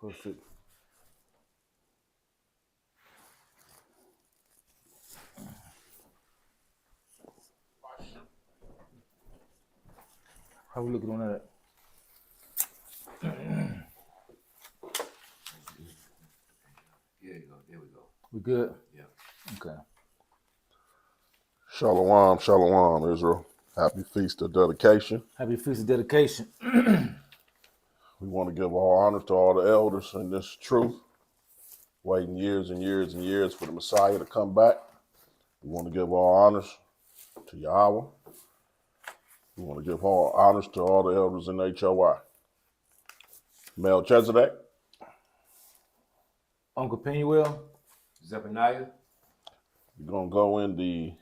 Perfect. How we looking on that? There you go. There we go. We good? Yeah. Okay. Shalom, shalom, Israel. Happy Feast of Dedication. Happy Feast of Dedication. We want to give all honor to all the elders in this truth, waiting years and years and years for the Messiah to come back. We want to give all honors to Yahweh. We want to give all honors to all the elders in HOI. Melchizedek, Uncle Penuel. Zephaniah. we're going to go in the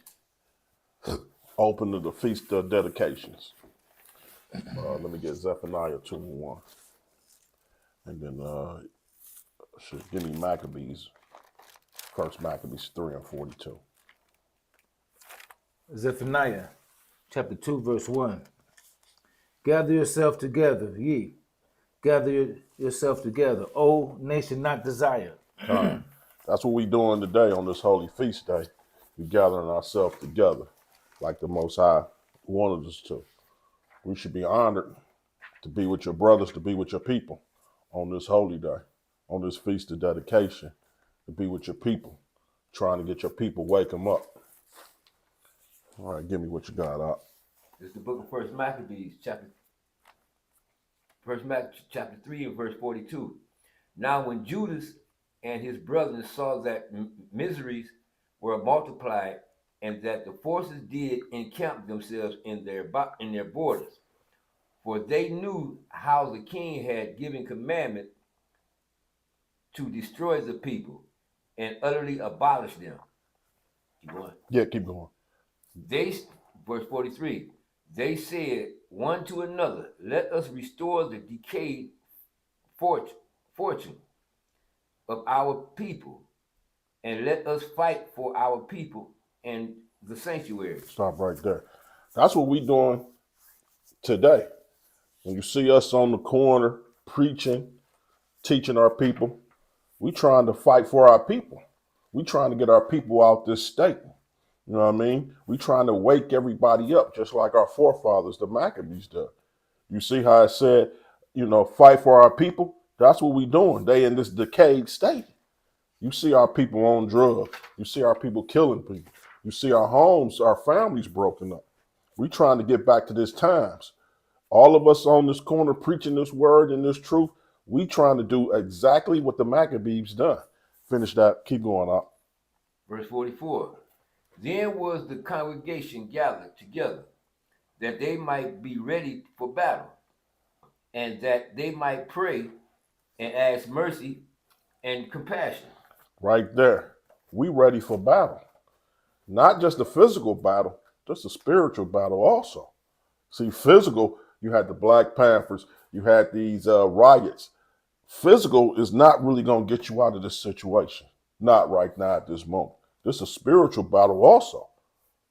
open of the Feast of Dedications. Let me get Zephaniah 2 and 1. And then should give me Maccabees, First Maccabees 3 and 42. Zephaniah, chapter 2, verse 1. Gather yourself together, ye. Gather yourself together, O nation not desired. That's what we're doing today on this holy feast day. We're gathering ourselves together like the Most High wanted us to. We should be honored to be with your brothers, to be with your people on this holy day, on this feast of dedication, to be with your people, trying to get your people, wake them up. All right, give me what you got up. It's the book of First Maccabees, chapter 3 and verse 42. Now when Judas and his brethren saw that miseries were multiplied, and that the forces did encamp themselves in their borders, for they knew how the king had given commandment to destroy the people and utterly abolish them. Keep going. Yeah, keep going. They, verse 43, they said one to another, let us restore the decayed fortune of our people, and let us fight for our people and the sanctuary. Stop right there. That's what we doing today. When you see us on the corner preaching, teaching our people, we trying to fight for our people. We trying to get our people out this state. You know what I mean? We trying to wake everybody up, just like our forefathers, the Maccabees, did. You see how I said, fight for our people? That's what we doing. They in this decayed state. You see our people on drugs. You see our people killing people. You see our homes, our families broken up. We trying to get back to this times. All of us on this corner preaching this word and this truth, we trying to do exactly what the Maccabees done. Finish that. Keep going up. Verse 44. Then was the congregation gathered together, that they might be ready for battle, and that they might pray and ask mercy and compassion. Right there. We ready for battle. Not just a physical battle, just a spiritual battle also. See, physical, you had the Black Panthers, you had these riots. Physical is not really going to get you out of this situation. Not right now at this moment. This is a spiritual battle also.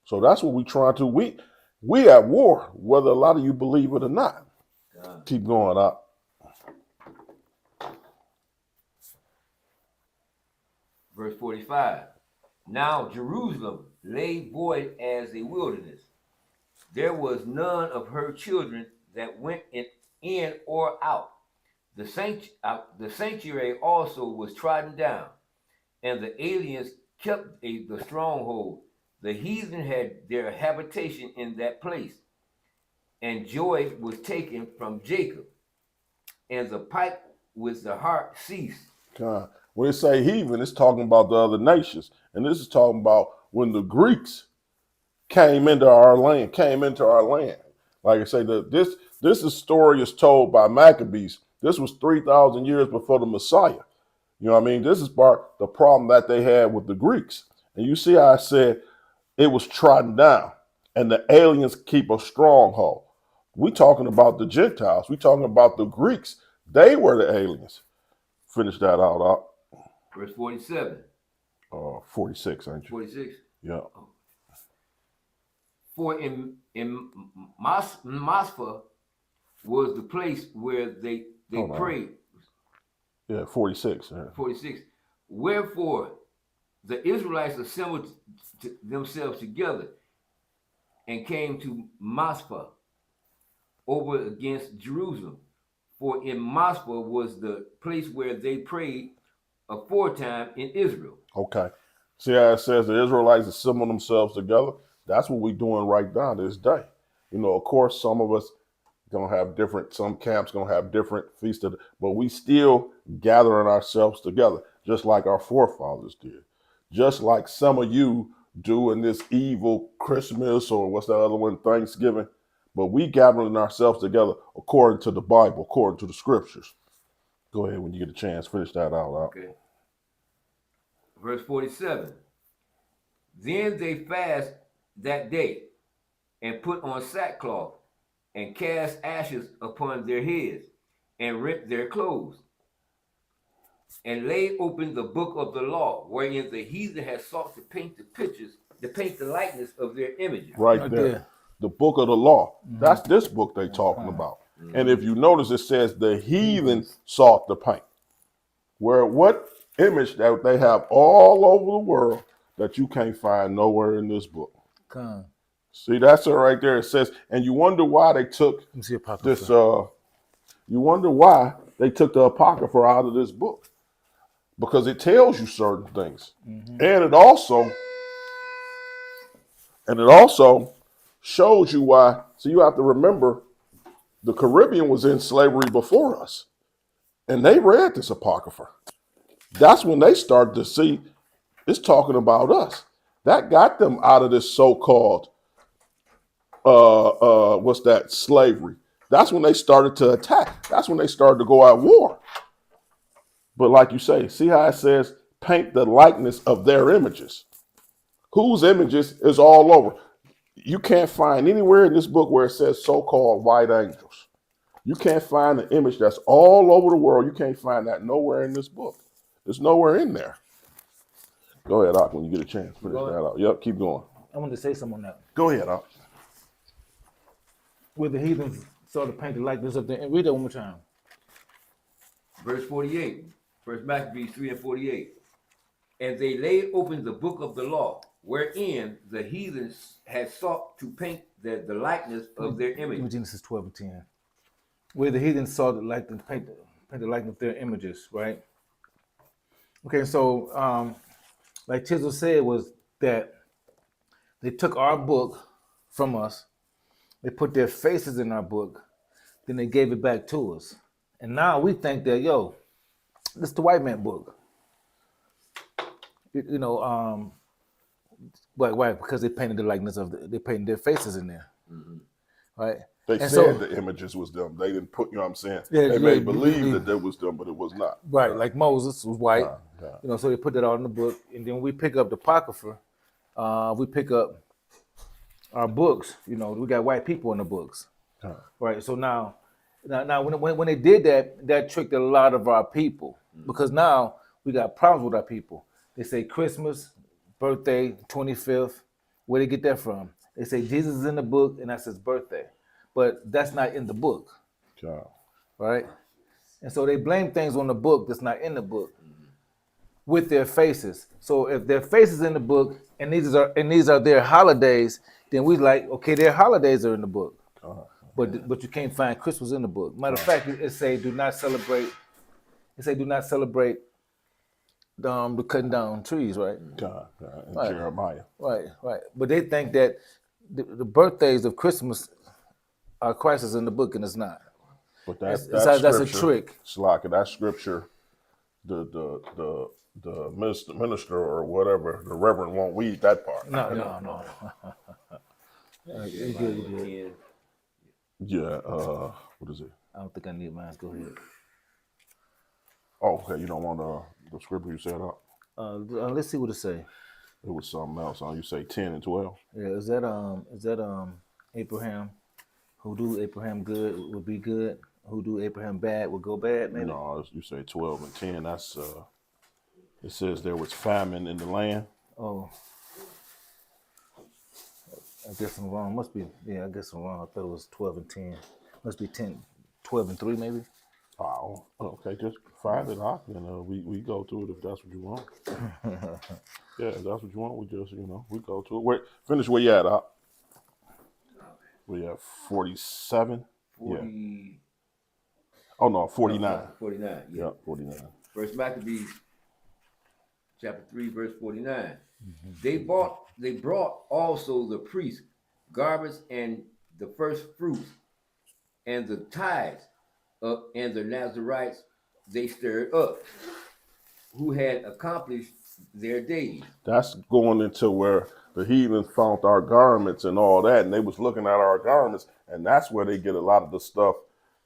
So that's what we trying to. We at war, whether a lot of you believe it or not. Keep going up. Verse 45. Now Jerusalem lay void as a wilderness. There was none of her children that went in or out. The sanctuary also was trodden down, and the aliens kept the stronghold. The heathen had their habitation in that place, and joy was taken from Jacob, and the pipe with the harp ceased. When it say heathen, it's talking about the other nations, and this is talking about when the Greeks came into our land. Like I say, this story is told by Maccabees. This was 3,000 years before the Messiah. You know what I mean? This is part the problem that they had with the Greeks. And you see how I said it was trodden down, and the aliens keep a stronghold. We talking about the Gentiles. We talking about the Greeks. They were the aliens. Finish that out. Verse 47. 46, ain't you? 46. Yeah. For in Masphah was the place where they prayed. Yeah, 46. Yeah. 46. Wherefore the Israelites assembled themselves together and came to Mizpah over against Jerusalem. For in Mizpah was the place where they prayed aforetime in Israel. Okay. See how it says the Israelites assemble themselves together? That's what we're doing right now this day. You know, of course, some of us gonna have different, some camps gonna have different feasts, but we still gathering ourselves together, just like our forefathers did. Just like some of you do in this evil Christmas, or what's that other one, Thanksgiving. But we gathering ourselves together according to the Bible, according to the scriptures. Go ahead when you get a chance, finish that out. Okay. Verse 47. Then they fast that day and put on sackcloth and cast ashes upon their heads and rent their clothes and laid open the book of the law, wherein the heathen had sought to paint the pictures, to paint the likeness of their images. Right there. The book of the law. That's this book they talking about. And if you notice, it says the heathen sought to paint. Where what image that they have all over the world that you can't find nowhere in this book. Come. See, that's it right there. It says, and you wonder why they took Let me see this, you wonder why they took the Apocrypha out of this book. Because it tells you certain things. And it also shows you why. So you have to remember the Caribbean was in slavery before us. And they read this Apocrypha. That's when they started to see it's talking about us. That got them out of this so-called slavery. That's when they started to attack. That's when they started to go at war. But like you say, see how it says, paint the likeness of their images. Whose images is all over. You can't find anywhere in this book where it says so-called white angels. You can't find an image that's all over the world. You can't find that nowhere in this book. There's nowhere in there. Go ahead, Ak, when you get a chance. Finish that out. Yep, keep going. I wanted to say something on that. Go ahead, Ak. Where the heathens saw the painted likeness of the, read it one more time. Verse 48. First Maccabees 3 and 48. And they laid open the book of the law, wherein the heathens had sought to paint the likeness of their images. Genesis 12 and 10. Where the heathens saw the likeness, paint the likeness of their images, right? Okay, so like Chisel said, was that they took our book from us, they put their faces in our book, then they gave it back to us. And now we think that, yo, this is the white man book. Why? Because they painted the likeness of they painted their faces in there, right? They And said so- the images was them. They didn't put, you know what I'm saying? Yeah, they yeah, may believe yeah. that that was them, but it was not. Right, like Moses was white, Yeah. so they put that all in the book, and then we pick up the Apocrypha, we pick up our books. We got white people in the books, right? So now when they did that, that tricked a lot of our people because now we got problems with our people. They say Christmas, birthday, 25th. Where they get that from? They say Jesus is in the book, and that's his birthday, but that's not in the book. Yeah. Right? And so they blame things on the book that's not in the book with their faces. So if their faces in the book and these are their holidays, then we like, okay, their holidays are in the book. But you can't find Christmas in the book. Matter of fact, it say do not celebrate the cutting down trees, right? And Right. Jeremiah. Right. But they think that the birthdays of Christmas are Christ is in the book and it's not. But That's that's a trick. Slaka, that scripture, the minister or whatever, the reverend won't read that part. No. You good. Yeah, what is it? I don't think I need mine. Go ahead. Oh, okay, you don't want the scripture you set up? Let's see what it say. It was something else. You say 10 and 12? Yeah, is that Abraham? Who do Abraham good would be good? Who do Abraham bad would go bad? Maybe. No, you say 12 and 10. That's it says there was famine in the land. Oh, I guess I'm wrong. Must be. Yeah, I guess I'm wrong. I thought it was 12 and 10. Must be 10, 12 and 3 maybe. Ah, Oh, okay, just find it out, and we go to it if that's what you want. Yeah, if that's what you want, we just we go to it. Finish where you at, Op. We at 47. 40. Oh no, 49. 49. Yeah, 49. First Maccabees, chapter 3, verse 49. They brought also the priests garments and the first fruits and the tithes and the Nazarites they stirred up, who had accomplished their days. That's going into where the heathen found our garments and all that, and they was looking at our garments, and that's where they get a lot of the stuff,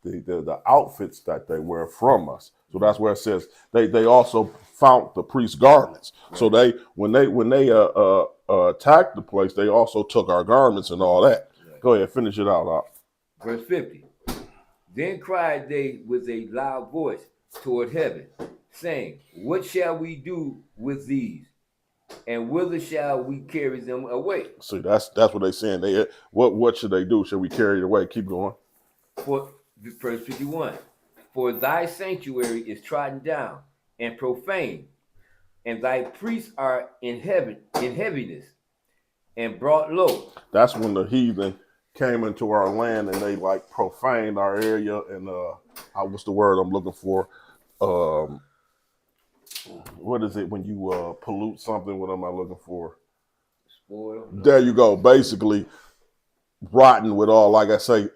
the outfits that they wear from us. So that's where it says they also found the priest's garments. Right. So when they attacked the place, they also took our garments and all that. Right. Go ahead, finish it out. Verse 50. Then cried they with a loud voice toward heaven, saying, what shall we do with these? And whither shall we carry them away? See, that's what they're saying. What should they do? Should we carry it away? Keep going. For verse 51. For thy sanctuary is trodden down and profane, and thy priests are in heaviness and brought low. That's when the heathen came into our land and they like profaned our area and what's the word I'm looking for? What is it when you pollute something? What am I looking for? Spoil. There you go. Basically, rotten with all, like I say,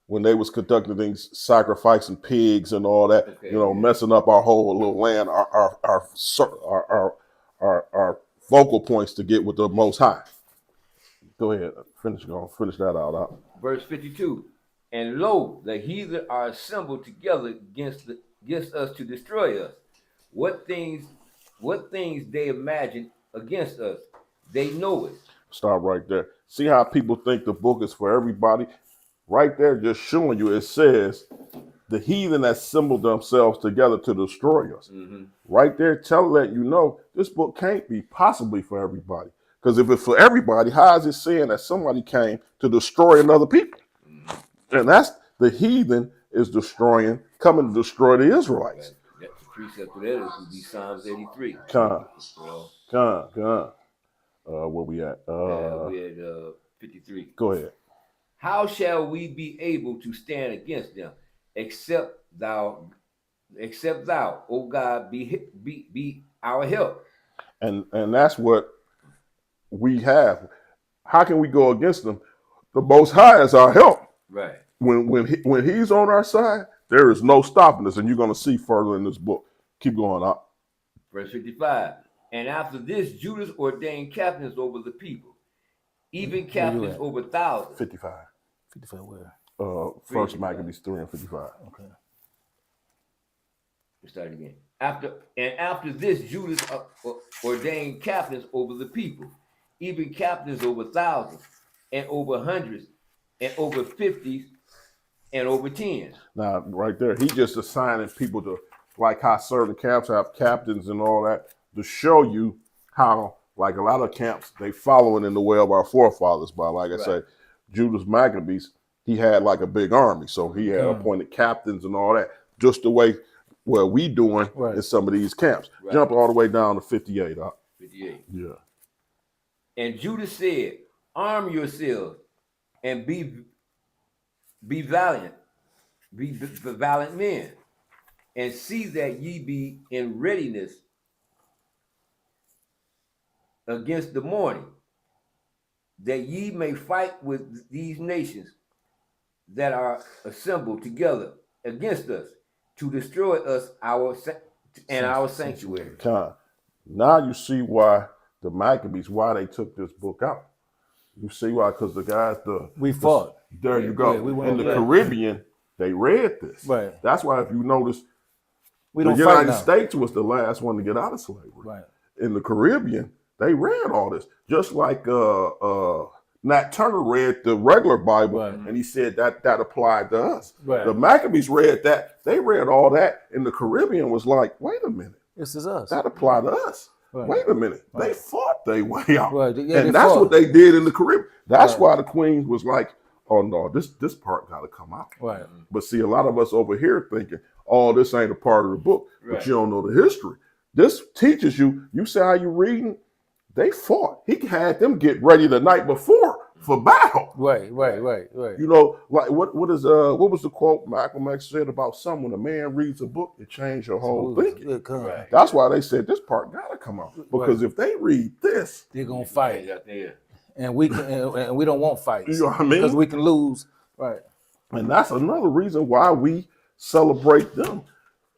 when they was conducting things, sacrificing pigs and all that, okay, messing up our whole little land, our focal points to get with the Most High. Go ahead, finish that out. Verse 52. And lo, the heathen are assembled together against us to destroy us. What things they imagine against us, they know it. Stop right there. See how people think the book is for everybody? Right there, just showing you, it says the heathen assembled themselves together to destroy us. Mm-hmm. Right there, letting you know this book can't be possibly for everybody. Because if it's for everybody, how is it saying that somebody came to destroy another people? Mm-hmm. And that's the heathen is coming to destroy the Israelites. The precept for that would be Psalms 83. Come. Where we at? We at 53. Go ahead. How shall we be able to stand against them, except thou, O God, be our help? And that's what we have. How can we go against them? The Most High is our help. Right. When he's on our side, there is no stopping us, and you're going to see further in this book. Keep going up. Verse 55. And after this, Judas ordained captains over the people, even captains over thousands. 55. 55 where? First Maccabees 3 and 55. Okay. Let's start again. After this, Judas ordained captains over the people, even captains over thousands, and over hundreds, and over 50s, and over 10s. Now, right there, he just assigning people to, like how certain camps have captains and all that, to show you how, like a lot of camps, they following in the way of our forefathers. By, like I say, Judas Maccabees, he had like a big army, so he had appointed captains and all that, just the way where we doing in some of these camps. Right. Jump all the way down to 58. 58. Yeah. And Judas said, arm yourselves and be valiant, be valiant men, and see that ye be in readiness against the morning, that ye may fight with these nations that are assembled together against us to destroy us our sanctuary. Now you see why the Maccabees, why they took this book out. You see why? Because the guys, we fought. There you go. In the Caribbean, they read this. Right. That's why if you notice, the United States was the last one to get out of slavery. Right. In the Caribbean, they read all this. Just like Nat Turner read the regular Bible, and he said that applied to us. Right. The Maccabees read that. They read all that. In the Caribbean was like, wait a minute. This is us. That applied to us. Right. Wait a minute. They fought their way out. Right. Yeah, and that's what they did in the Caribbean. That's why the Queen was like, oh no, this part got to come out. Right. But see, a lot of us over here thinking, oh, this ain't a part of the book, Right. but you don't know the history. This teaches you. You say how you reading. They fought. He had them get ready the night before for battle. Right. You know, like what was the quote Malcolm X said about when a man reads a book, it changed your whole thinking. Right. That's why they said this part gotta come out. Because if they read this, They're gonna fight, Yeah. and we can, and we don't want fights. you know what I mean? Because we can lose. Right. And that's another reason why we celebrate them,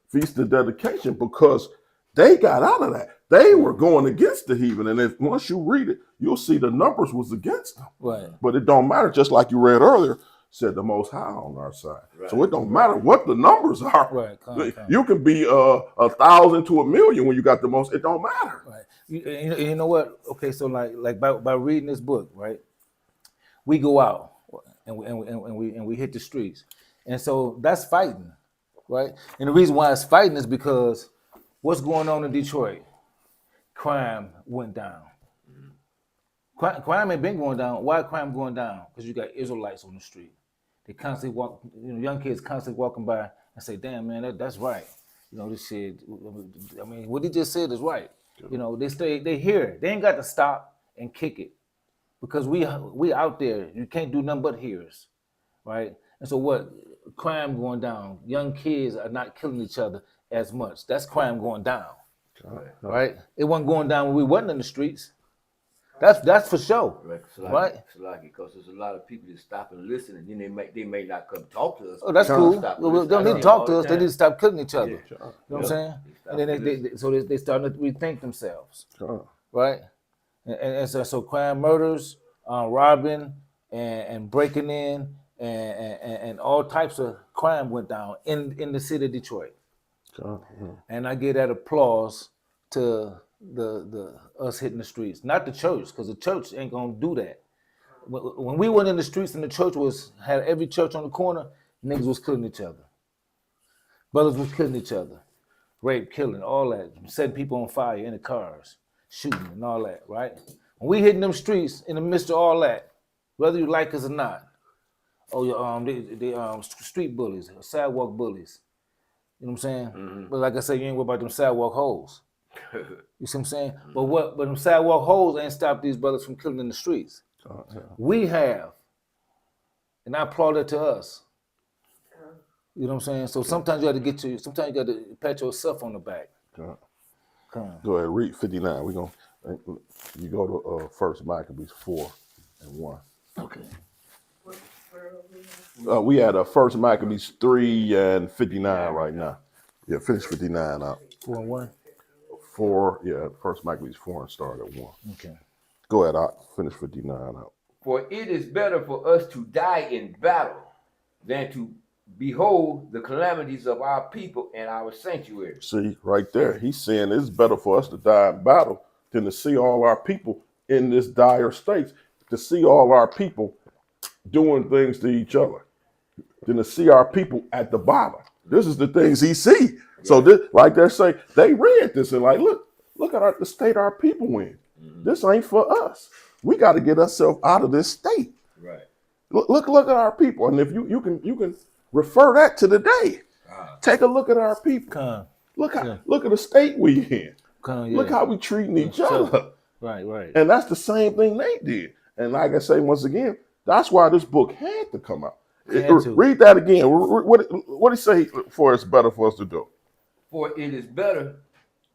Feast of Dedication, because they got out of that. They were going against the heathen. And if once you read it, you'll see the numbers was against them. Right. But it don't matter, just like you read earlier, said the Most High on our side. Right. So it don't matter what the numbers are. Right. Come. You can be 1,000 to 1,000,000 when you got the most. It don't matter. Right. You know what? Okay, so like by reading this book, right? We go out and we hit the streets, and so that's fighting, right? And the reason why it's fighting is because what's going on in Detroit? Crime went down. Crime ain't been going down. Why crime going down? Because you got Israelites on the street. They constantly walk. Young kids constantly walking by and say, "Damn, man, that's right." This shit. I mean, what he just said is right. They hear it. They ain't got to stop and kick it because we out there. You can't do nothing but hears, right? And so what? Crime going down. Young kids are not killing each other as much. That's crime going down, right? It wasn't going down when we wasn't in the streets. That's for sure, right? Because there's a lot of people that stop and listen, and then they may not come talk to us. Oh, that's cool. Stop They listening. don't need to talk to us. They Time. need to stop killing each other. Yeah. You know what I'm saying? Stop And then listening. they starting to rethink themselves, Sure. right? And so crime, murders, robbing, and breaking in, and all types of crime went down in the city of Detroit. Sure. Yeah. And I give that applause to the us hitting the streets, not the church, because the church ain't gonna do that. When we went in the streets and the church had every church on the corner, niggas was killing each other. Brothers was killing each other. Rape, killing, all that. Setting people on fire in the cars, shooting and all that, right? When we hitting them streets in the midst of all that, whether you like us or not, they street bullies, sidewalk bullies. You know what I'm saying? Mm-hmm. But like I said, you ain't worried about them sidewalk hoes. You see what I'm saying? But them sidewalk hoes ain't stopped these brothers from killing in the streets. Yeah. We have. And I applaud that to us. You know what I'm saying? So sometimes you got to pat yourself on the back. Yeah. Come on. Go ahead, read 59. You go to 1 Maccabees 4:1. Okay. We had 1 Maccabees 3:59 right now. Yeah, finish 59 out. 4-1. 4, yeah, 1 Maccabees 4 and start at 1. Okay. Go ahead, finish 59 out. For it is better for us to die in battle than to behold the calamities of our people and our sanctuary. See, right there, he's saying it's better for us to die in battle than to see all our people in this dire state, to see all our people doing things to each other, than to see our people at the bottom. This is the things he see. So this, like they say, they read this and like, look at the state our people in. This ain't for us. We got to get ourselves out of this state. Right. Look at our people, and if you can refer that to the day. Take a look at our people. Come. Look at the state we in. Come, yeah. Look how we treating each other. Right. And that's the same thing they did. And like I say once again, that's why this book had to come out. Read that again. What did he say for it's better for us to do? For it is better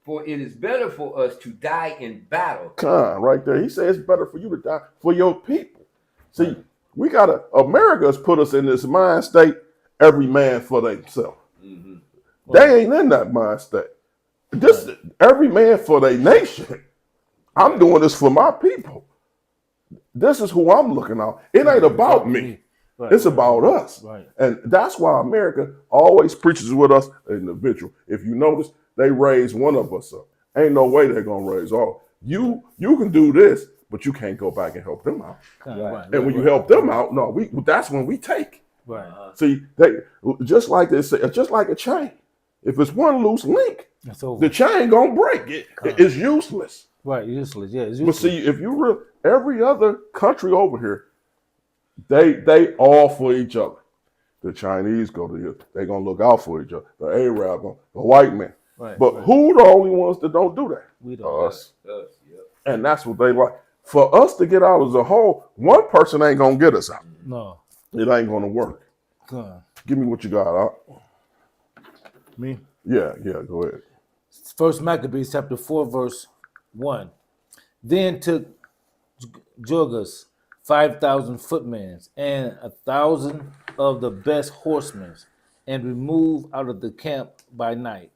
for us to die in battle. Right there. He said it's better for you to die for your people. See, America has put us in this mind state, every man for themselves. Mm-hmm. They ain't in that mind state. This every man for their nation. I'm doing this for my people. This is who I'm looking at. It ain't about me. Right. It's about us. Right. And that's why America always preaches with us individual. If you notice, they raise one of us up. Ain't no way they're going to raise all. You can do this, but you can't go back and help them out. And when you help them out, that's when we take. Right. See, they just like they say, just like a chain. If it's one loose link, It's over. the chain gonna break. It's useless. Right, useless. Yeah, it's But useless. see, if you every other country over here, They all for each other. The Chinese go to the, they gonna look out for each other. The Arab, the white man. Right. But right. who the only ones that don't do that? We don't. Us. Us, yep. And that's what they like. For us to get out as a whole, one person ain't gonna get us out. No. It ain't gonna work. Huh. Give me what you got, huh? Me. Yeah, go ahead. First Maccabees chapter 4, verse 1. Then took Jogas 5,000 footmen and 1,000 of the best horsemen, and removed out of the camp by night,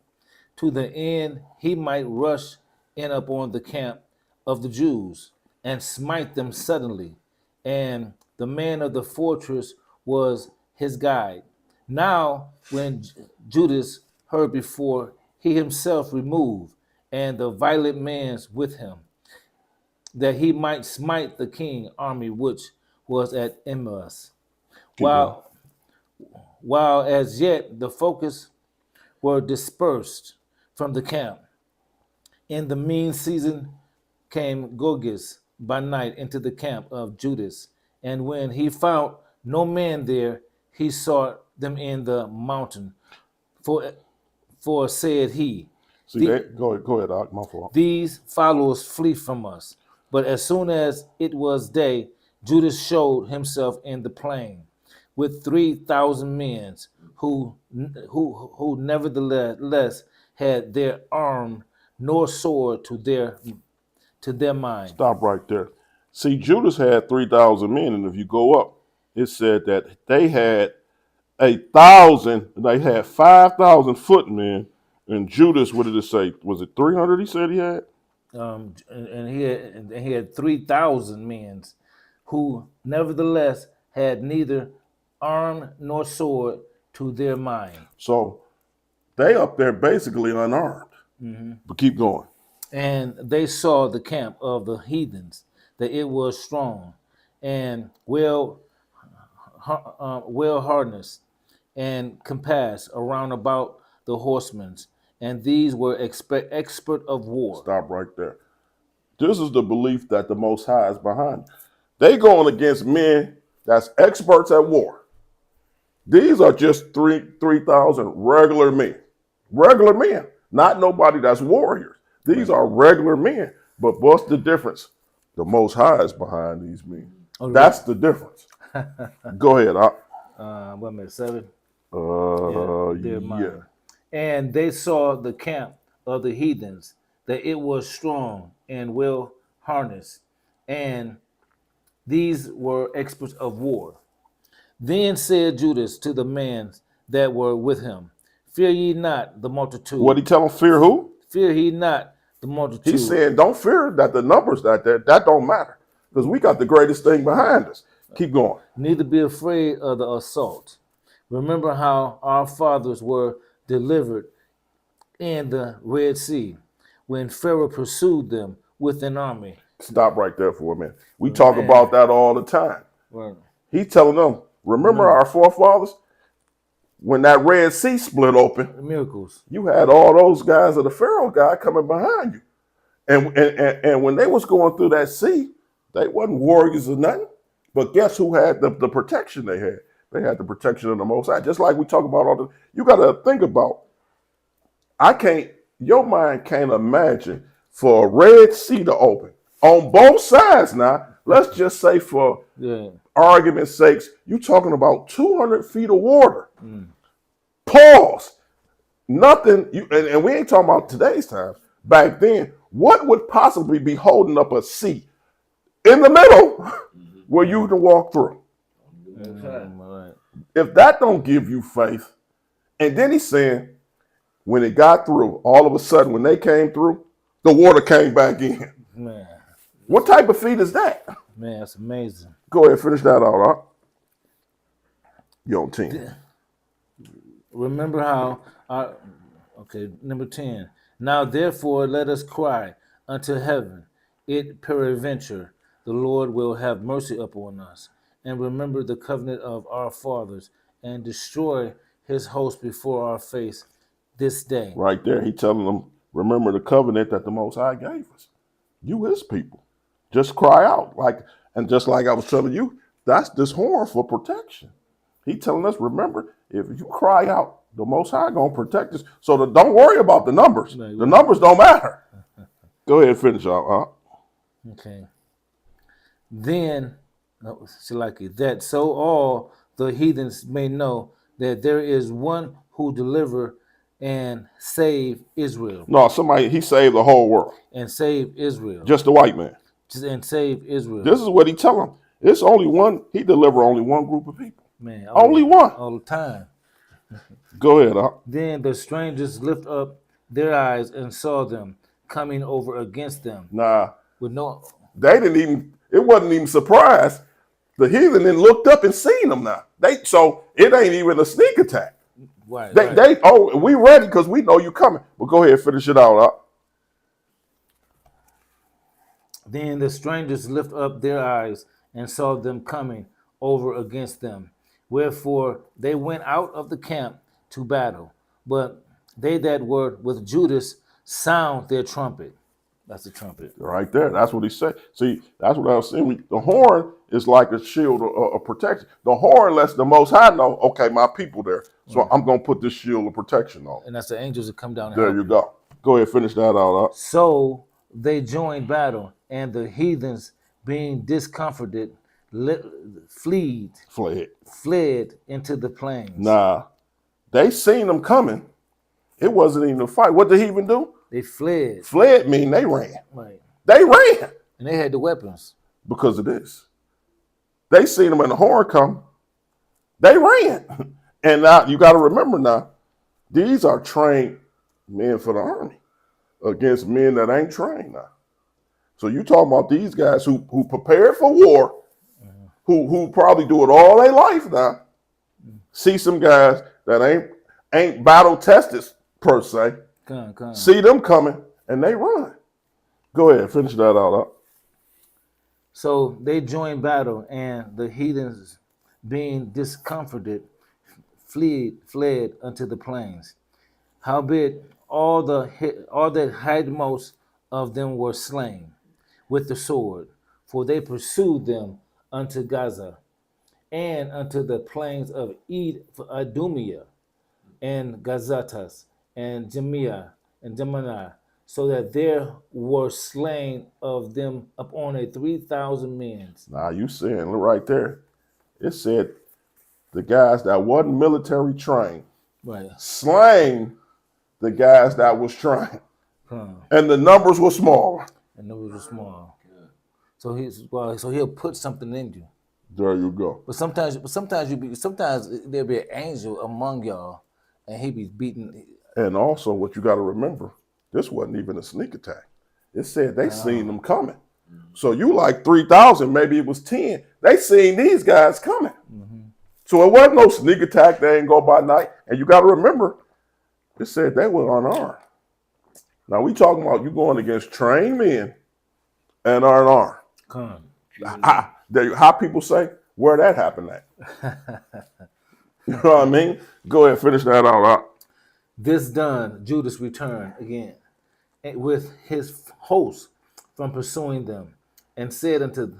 to the end he might rush in upon the camp of the Jews, and smite them suddenly. And the man of the fortress was his guide. Now, when Judas heard before, he himself removed, and the violent men with him, that he might smite the king army which was at Emmaus. While as yet the focus were dispersed from the camp. In the mean season came Goges by night into the camp of Judas, and when he found no man there, he sought them in the mountain. For said he, See, go ahead, Doc. My fault. these followers flee from us. But as soon as it was day, Judas showed himself in the plain with 3,000 men who nevertheless had their arm nor sword to their mind. Stop right there. See, Judas had 3,000 men, and if you go up, it said that they had 1,000. They had 5,000 footmen, and Judas, what did it say? Was it 300? He said he had. And he had 3,000 men who nevertheless had neither arm nor sword to their mind. So they up there basically unarmed. But keep going. And they saw the camp of the heathens, that it was strong and well harnessed and compassed around about the horsemen, and these were expert of war. Stop right there. This is the belief that the Most High is behind. They going against men that's experts at war. These are just 3,000 regular men, not nobody that's warriors. These are regular men. But what's the difference? The Most High is behind these men. That's the difference. Go ahead. What minute 7? Yeah. And they saw the camp of the heathens, that it was strong and well harnessed, and these were experts of war. Then said Judas to the men that were with him, fear ye not the multitude. What he tell them? Fear who? Fear ye not the multitude. He's saying don't fear that the numbers that don't matter, because we got the greatest thing behind us. Keep going. Neither be afraid of the assault. Remember how our fathers were delivered in the Red Sea, when Pharaoh pursued them with an army. Stop right there for a minute. We talk about that all the time. Well, He's telling them, remember our forefathers? When that Red Sea split open, miracles. you had all those guys of the Pharaoh guy coming behind you. And when they was going through that sea, they wasn't warriors or nothing. But guess who had the protection they had? They had the protection of the Most High. Just like we talk about all the, you got to think about, your mind can't imagine for a Red Sea to open on both sides now. Let's just say for argument's sakes, you talking about 200 feet of water. Pause. Nothing, and we ain't talking about today's times. Back then, what would possibly be holding up a sea in the middle where you can walk through? Right. If that don't give you faith, and then he's saying, when it got through, all of a sudden, when they came through, the water came back in. Man, What type of feat is that? man, that's amazing. Go ahead, finish that out, huh? You're on 10. Remember how number 10. Now therefore let us cry unto heaven, it peradventure the Lord will have mercy upon us, and remember the covenant of our fathers, and destroy his host before our face this day. Right there, he telling them, remember the covenant that the Most High gave us. You his people. Just cry out. And just like I was telling you, That's this horn for protection. He telling us, remember, if you cry out, the Most High gonna protect us. So don't worry about the numbers. Right, The numbers don't matter. Go ahead, finish out. Okay. Then, no, Shalaki, that so all the heathens may know that there is one who deliver and save Israel. No, he saved the whole world. And save Israel. Just the white man. And save Israel. This is what he telling them. It's only one. He deliver only one group of people. Man, Only one. All the time. Go ahead. Then the strangers lift up their eyes and saw them coming over against them. Nah, With no, they didn't even. It wasn't even surprised. The heathen then looked up and seen them now. So it ain't even a sneak attack. right, We ready because we know you coming. But go ahead, finish it out. Then the strangers lift up their eyes and saw them coming over against them. Wherefore they went out of the camp to battle. But they that were with Judas sound their trumpet. That's the trumpet. Right there. That's what he said. See, that's what I was saying. The horn is like a shield of protection. The horn lets the Most High know, okay, my people there. So I'm going to put this shield of protection on. And that's the angels that come down and There help. you go. Go ahead, finish that out. So they joined battle, and the heathens, being discomforted, fled into the plains. Nah, they seen them coming. It wasn't even a fight. What did he even do? They fled. Fled mean they ran. Right. They ran And they had the weapons. because of this. They seen them in the horn come. They ran. And now you got to remember now, these are trained men for the army against men that ain't trained now. So you talking about these guys who prepared for war, who probably do it all their life now. See some guys that ain't battle tested per se. Come. See them coming and they run. Go ahead, finish that out. So they joined battle, and the heathens, being discomforted, fled unto the plains. Howbeit all that hidmost of them were slain with the sword, for they pursued them unto Gaza, and unto the plains of Idumea, and Gazatas, and Jemiah, and Jemanah, so that there were slain of them upon 3,000 men. Now you seeing right there, it said the guys that wasn't military trained Right. slain the guys that was trained. And the numbers were small. And those were small. So he'll put something in you. There you go. But sometimes there'll be an angel among y'all, and he be beating. And also what you got to remember, this wasn't even a sneak attack. It said they seen them coming. So you like 3,000, maybe it was 10. They seen these guys coming. So it wasn't no sneak attack. They ain't go by night. And you got to remember, it said they were unarmed. Now we talking about you going against trained men and unarmed. Come. How people say, where that happened at? You know what I mean? Go ahead, finish that out. This done, Judas returned again with his host from pursuing them, and said unto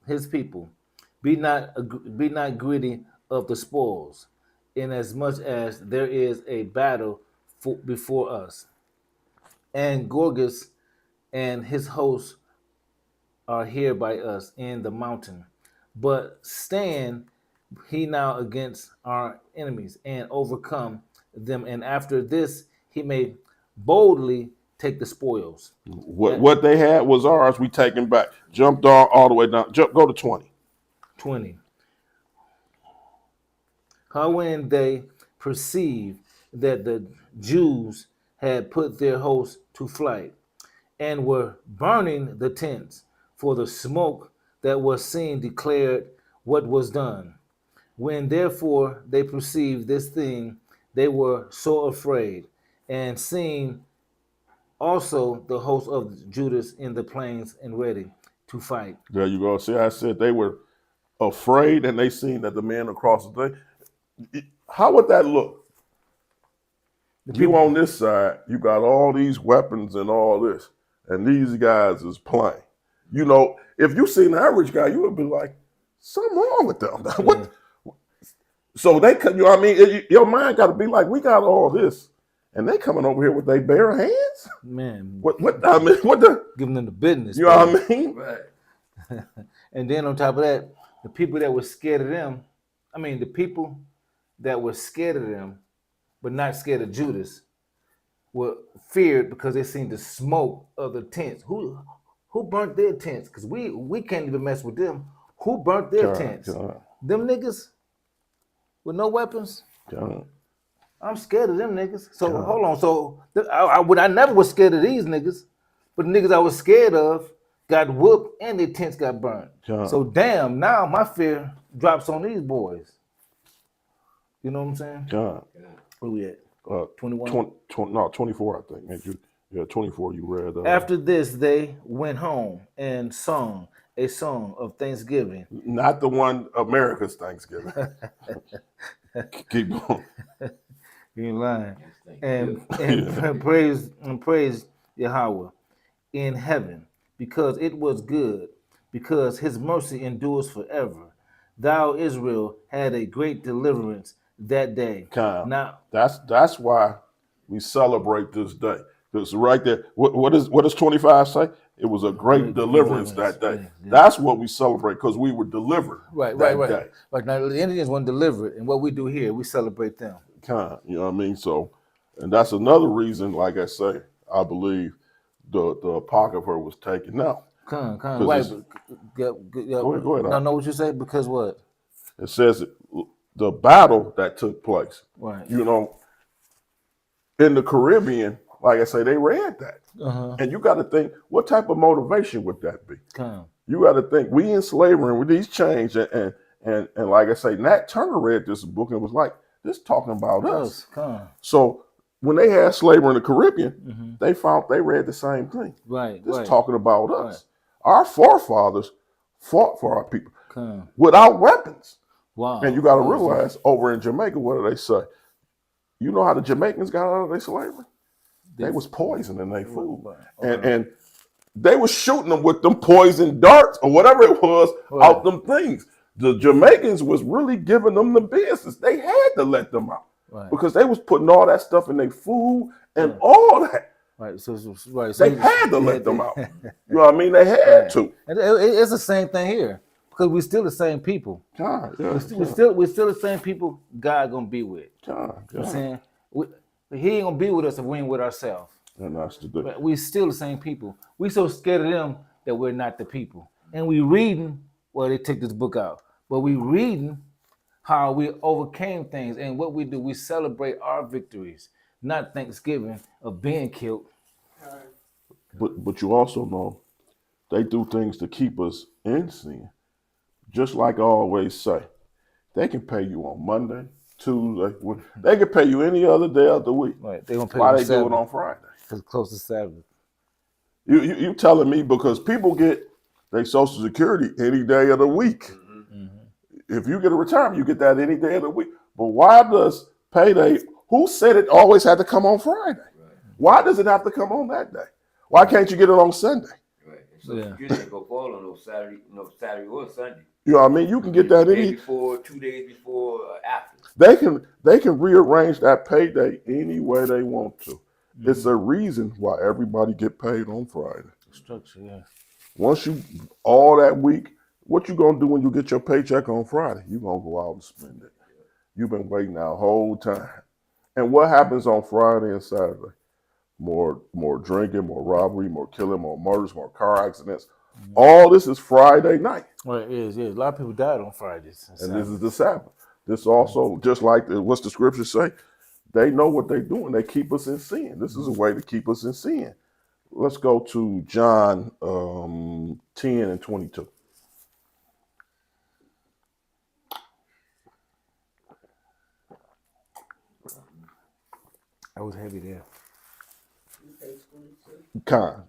his people, Be not greedy of the spoils, inasmuch as there is a battle before us. And Gorgas and his hosts are here by us in the mountain. But stand he now against our enemies and overcome them, and after this he may boldly take the spoils. What they had was ours. We taken back. Jumped all the way down. Go to 20. 20. How when they perceived that the Jews had put their host to flight, and were burning the tents, for the smoke that was seen declared what was done. When therefore they perceived this thing, they were so afraid, and seeing also the host of Judas in the plains and ready to fight. There you go. See, I said they were afraid, and they seen that the men across the thing. How would that look? You on this side, you got all these weapons and all this, and these guys is playing. You know, if you seen an average guy, you would be like, something wrong with them. What? So they, you know what I mean? Your mind got to be like, we got all this, and they coming over here with their bare hands. Man, What? I mean, what the? giving them the business. You know what I mean? Right. And then on top of that, the people that were scared of them, I mean, the people that were scared of them, but not scared of Judas, were feared because they seen the smoke of the tents. Who burnt their tents? Because we can't even mess with them. Who burnt their tents? Them niggas with no weapons. I'm scared of them niggas. So hold on. So I never was scared of these niggas, but the niggas I was scared of got whooped and their tents got burned. So damn, now my fear drops on these boys. You know what I'm saying? Where we at? 21? 24, I think. Man, 24 you read. After this, they went home and sung a song of thanksgiving. Not the one America's Thanksgiving. Keep going. You ain't lying. And praise Yahweh in heaven, because it was good, because his mercy endures forever. Thou, Israel, had a great deliverance that day. Now that's why we celebrate this day. Because right there, what does 25 say? It was a great deliverance that day. Yeah. That's what we celebrate, because we were delivered right. day. Like now the Indians want to deliver it, and what we do here, we celebrate them. You know what I mean? So, and that's another reason, like I say, I believe the Apocrypha was taken out. Wait, Go ahead. No, know what you say? Because what? It says the battle that took place. Right. You know, in the Caribbean, like I say, they read that. And you got to think, what type of motivation would that be? You got to think, we in slavery with these chains, and like I say, Nat Turner read this book and was like, this talking about us. So when they had slavery in the Caribbean, they read the same thing. This talking about us. Our forefathers fought for our people without weapons. Wow. And you got to realize, over in Jamaica, what do they say? You know how the Jamaicans got out of their slavery? They was poisoning their food. And they was shooting them with them poison darts or whatever it was out them things. The Jamaicans was really giving them the business. They had to let them out because they was putting all that stuff in their food and all that. So they had to let them out. You know what I mean? They had to. It's the same thing here because we're still the same people. We're still the same people God gonna be with. You know what I'm saying? He ain't gonna be with us if we ain't with ourselves. And that's the thing. But we still the same people. We so scared of them that we're not the people. And we reading, well, they took this book out, but we reading how we overcame things. And what we do, we celebrate our victories, not Thanksgiving of being killed. But you also know they do things to keep us in sin. Just like I always say, they can pay you on Monday, Tuesday. They can pay you any other day of the week. Right. They gonna pay Why you they do it on Friday? Because close to Sabbath. You telling me because people get their Social Security any day of the week. If you get a retirement, you get that any day of the week. But why does payday? Who said it always had to come on Friday? Why does it have to come on that day? Why can't you get it on Sunday? Right. So you didn't go fall on those Saturday or Sunday. You know what I mean? You can get that any before, 2 days before, or after. They can rearrange that payday any way they want to. It's a reason why everybody get paid on Friday. Structure, yeah. Once you all that week, what you gonna do when you get your paycheck on Friday? You gonna go out and spend it. You've been waiting that whole time. And what happens on Friday and Saturday? More drinking, more robbery, more killing, more murders, more car accidents. All this is Friday night. Well, it is. A lot of people died on Fridays. And this is the Sabbath. This also, just like what's the scripture say? They know what they're doing. They keep us in sin. This is a way to keep us in sin. Let's go to John 10 and 22. I was heavy there. Con.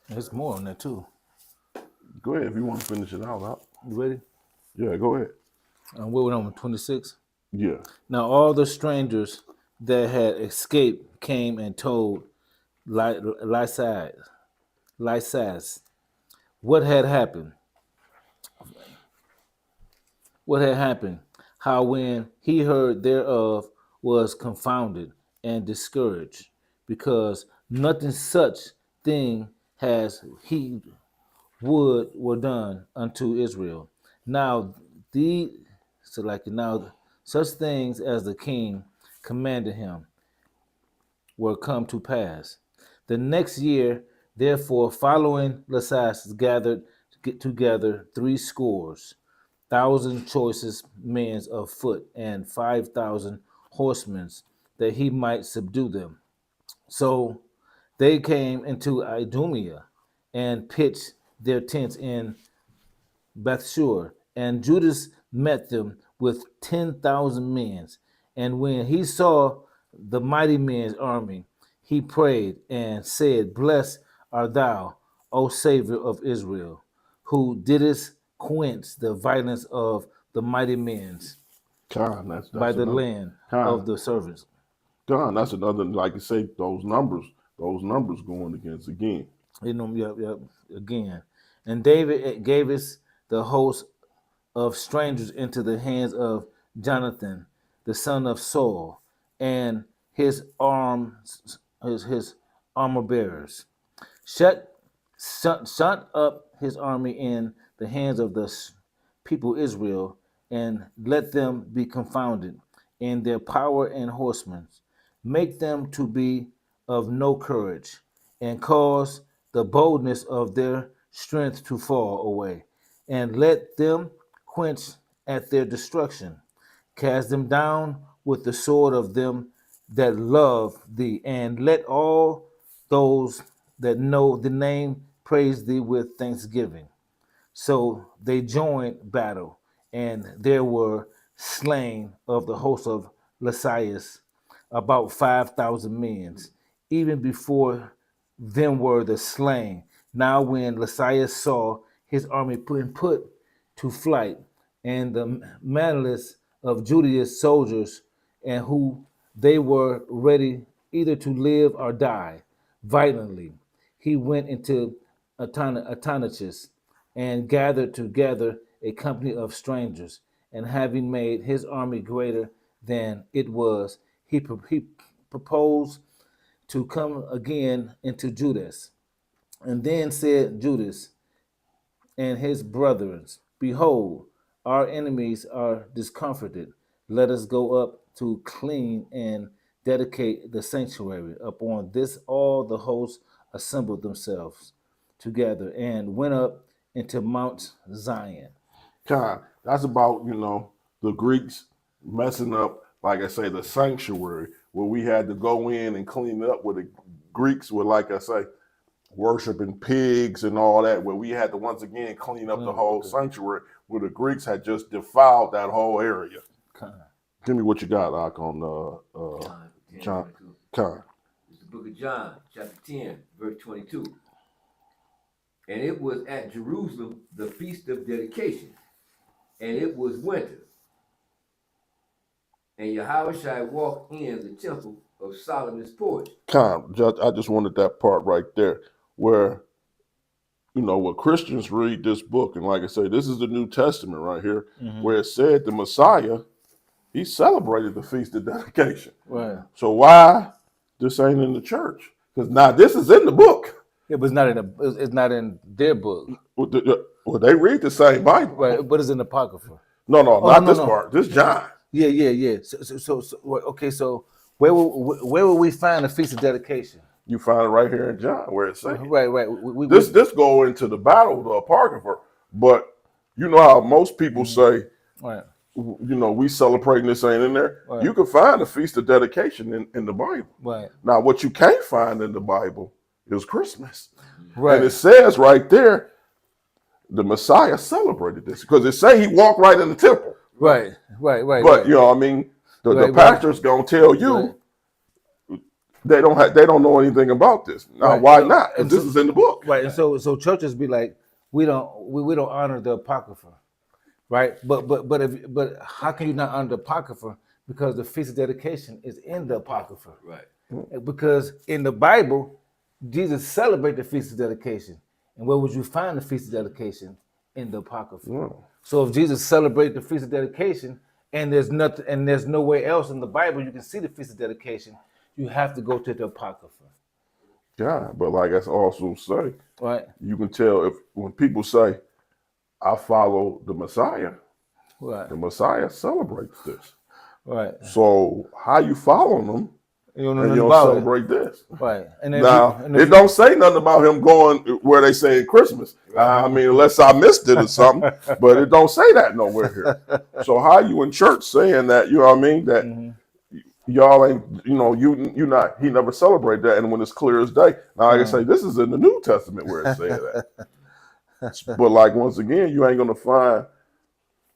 There's more on that too. Go ahead if you want to finish it out. You ready? Yeah, go ahead. What we're on 26. Yeah. Now all the strangers that had escaped came and told Lysas. What had happened? What had happened? How when he heard thereof was confounded and discouraged, because nothing such thing has he would were done unto Israel. Now the now such things as the king commanded him were come to pass. The next year, therefore, following Lasas gathered together 60,000 choicest men of foot and 5,000 horsemen, that he might subdue them. So they came into Idumea and pitched their tents in Bethshur, and Judas met them with 10,000 men. And when he saw the mighty men's army, he prayed and said, Blessed art thou, O Savior of Israel, who didst quench the violence of the mighty men Con, that's by the another, land Con, of the servants. Con, that's another, like you say, those numbers going against again. You know, again. And David gave us the host of strangers into the hands of Jonathan, the son of Saul, and his his armor bearers. Shut up his army in the hands of the people Israel, and let them be confounded in their power and horsemen. Make them to be of no courage, and cause the boldness of their strength to fall away, and let them quench at their destruction. Cast them down with the sword of them that love thee, and let all those that know the name praise thee with thanksgiving. So they joined battle, and there were slain of the host of Lysias about 5,000 men. Even before them were the slain. Now when Lysias saw his army put to flight, and the malice of Judea's soldiers, and who they were ready either to live or die violently, he went into Atonachus and gathered together a company of strangers, and having made his army greater than it was, he proposed to come again into Judas. And then said Judas and his brethren, Behold, our enemies are discomforted. Let us go up to clean and dedicate the sanctuary. Upon this all the hosts assembled themselves together and went up into Mount Zion. Con, that's about, the Greeks messing up, like I say, the sanctuary, where we had to go in and clean it up, where the Greeks were, like I say, worshiping pigs and all that, where we had to once again clean up the whole sanctuary, where the Greeks had just defiled that whole area. Give me what you got, Ak, on John. Con. It's the book of John, chapter 10, verse 22. And it was at Jerusalem the feast of dedication, and it was winter. And Yahushua walked in the temple of Solomon's porch. Con, I just wanted that part right there, where, where Christians read this book, and like I say, this is the New Testament right here, where it said the Messiah, he celebrated the Feast of Dedication. Right. So why this ain't in the church? Because now this is in the book. Yeah, but it's not in their book. Well, they read the same Bible. Right, but it's in the Apocrypha. No, not this part. This John. Yeah. So okay, so where will we find the Feast of Dedication? You find it right here in John, where it says. Right. This go into the battle of the Apocrypha, but you know how most people say, right. We celebrating this ain't in there. Right. You can find the Feast of Dedication in the Bible. Right. Now, what you can't find in the Bible is Christmas. Right. And it says right there, the Messiah celebrated this because it say he walked right in the temple. Right. But right. The pastor's gonna tell you they don't know anything about this. Now, why not? Because this is in the book. Right. And so churches be like, we don't honor the Apocrypha. Right, but how can you not honor the Apocrypha? Because the Feast of Dedication is in the Apocrypha. Right. Because in the Bible, Jesus celebrated the Feast of Dedication. And where would you find the Feast of Dedication? In the Apocrypha. Yeah. So if Jesus celebrated the Feast of Dedication and there's nowhere else in the Bible you can see the Feast of Dedication, you have to go to the Apocrypha. Yeah, but like I also say, Right? you can tell if when people say, I follow the Messiah, Right. the Messiah celebrates this. Right. So how you following them You don't know and nothing you don't about it. celebrate this? Right. And then Now, it don't say nothing about him going where they say Christmas. I mean, unless I missed it or something, but it don't say that nowhere here. So how you in church saying that, you know what I mean, that y'all ain't, you not, he never celebrated that, and when it's clear as day. Now, like I say, this is in the New Testament where it said that. But like, once again, you ain't going to find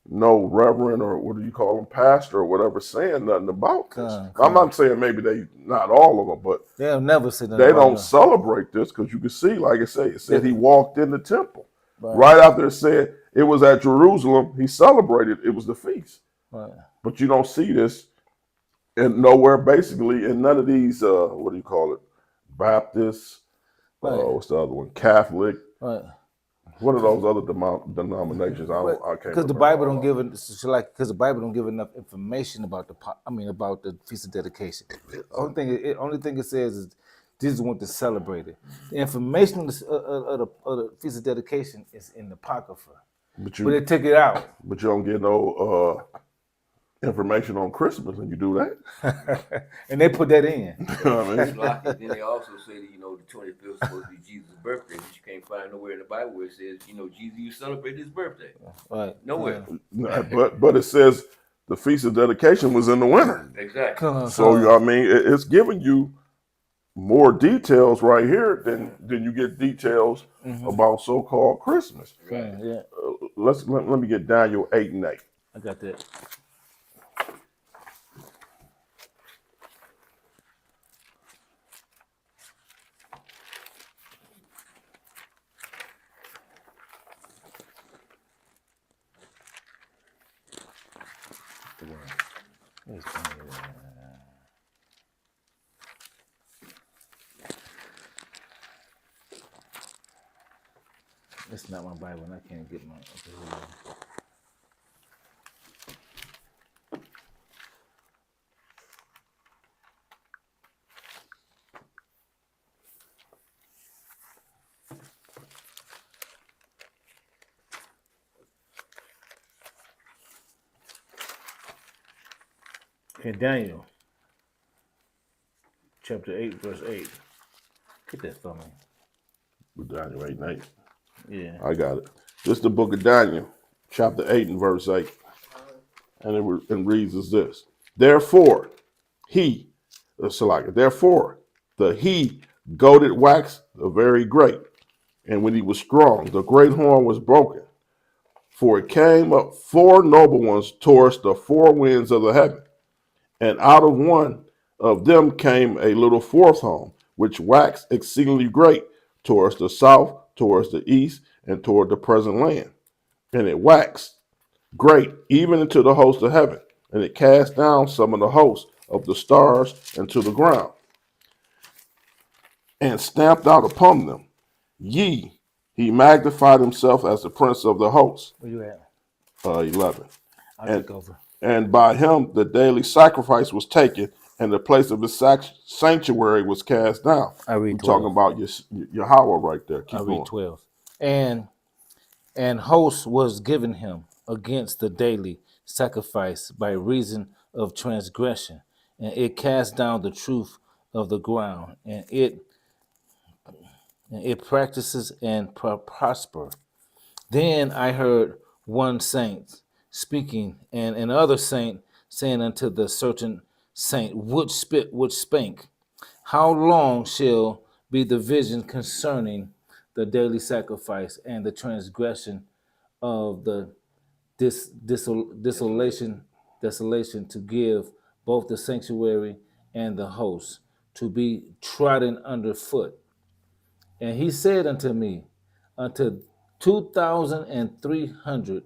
no reverend or what do you call them, pastor or whatever, saying nothing about this. I'm not saying maybe they, not all of them, but they'll never say nothing they about don't it. celebrate this because you can see, like I say, it said he walked in the temple. Right after it said it was at Jerusalem, he celebrated, it was the feast. Right. But you don't see this and nowhere basically in none of these, what do you call it, Baptists, what's the other one, Catholic. Right. What are those other denominations? I can't. Because the Bible don't give because the Bible don't give enough information about about the Feast of Dedication. Only thing it says is Jesus wants to celebrate it. The information of the Feast of Dedication is in the Apocrypha, but they took it out. But you don't get no information on Christmas, and you do that, and they put that in. You know what I mean? Then they also say that the 25th is supposed to be Jesus' birthday, but you can't find nowhere in the Bible where it says Jesus you celebrate his birthday. Right. Nowhere. But it says the Feast of Dedication was in the winter. Exactly. So you know what I mean, it's giving you more details right here than you get details about so-called Christmas. Right. Yeah. Let me get Daniel 8 and 8. I got that. It's not my Bible, and I can't get my. Okay, Daniel, chapter 8, verse 8. Get that for me. With Daniel 8 and 8. Yeah. I got it. This is the book of Daniel, chapter 8 and verse 8. And it reads as this. Therefore, the he goaded waxed very great. And when he was strong, the great horn was broken. For it came up 4 noble ones towards the 4 winds of the heaven. And out of one of them came a little 4th horn, which waxed exceedingly great towards the south, towards the east, and toward the present land. And it waxed great even into the host of heaven. And it cast down some of the hosts of the stars into the ground, and stamped out upon them. He magnified himself as the prince of the hosts. Where you at? 11. I'll take over. And by him the daily sacrifice was taken, and the place of his sanctuary was cast down. I read 12. Talking about Yahweh right there. Keep I going. read 12. And host was given him against the daily sacrifice by reason of transgression, and it cast down the truth of the ground, and it practices and prosper. Then I heard one saint speaking, and another saint saying unto the certain saint which spake, how long shall be the vision concerning the daily sacrifice and the transgression of the desolation to give both the sanctuary and the host to be trodden underfoot? And he said unto me, unto 2,300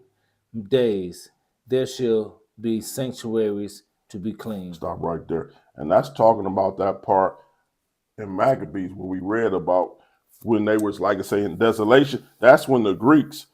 days there shall be sanctuaries to be cleaned. Stop right there. And that's talking about that part in Maccabees where we read about when they was, like I say, in desolation. That's when the Greeks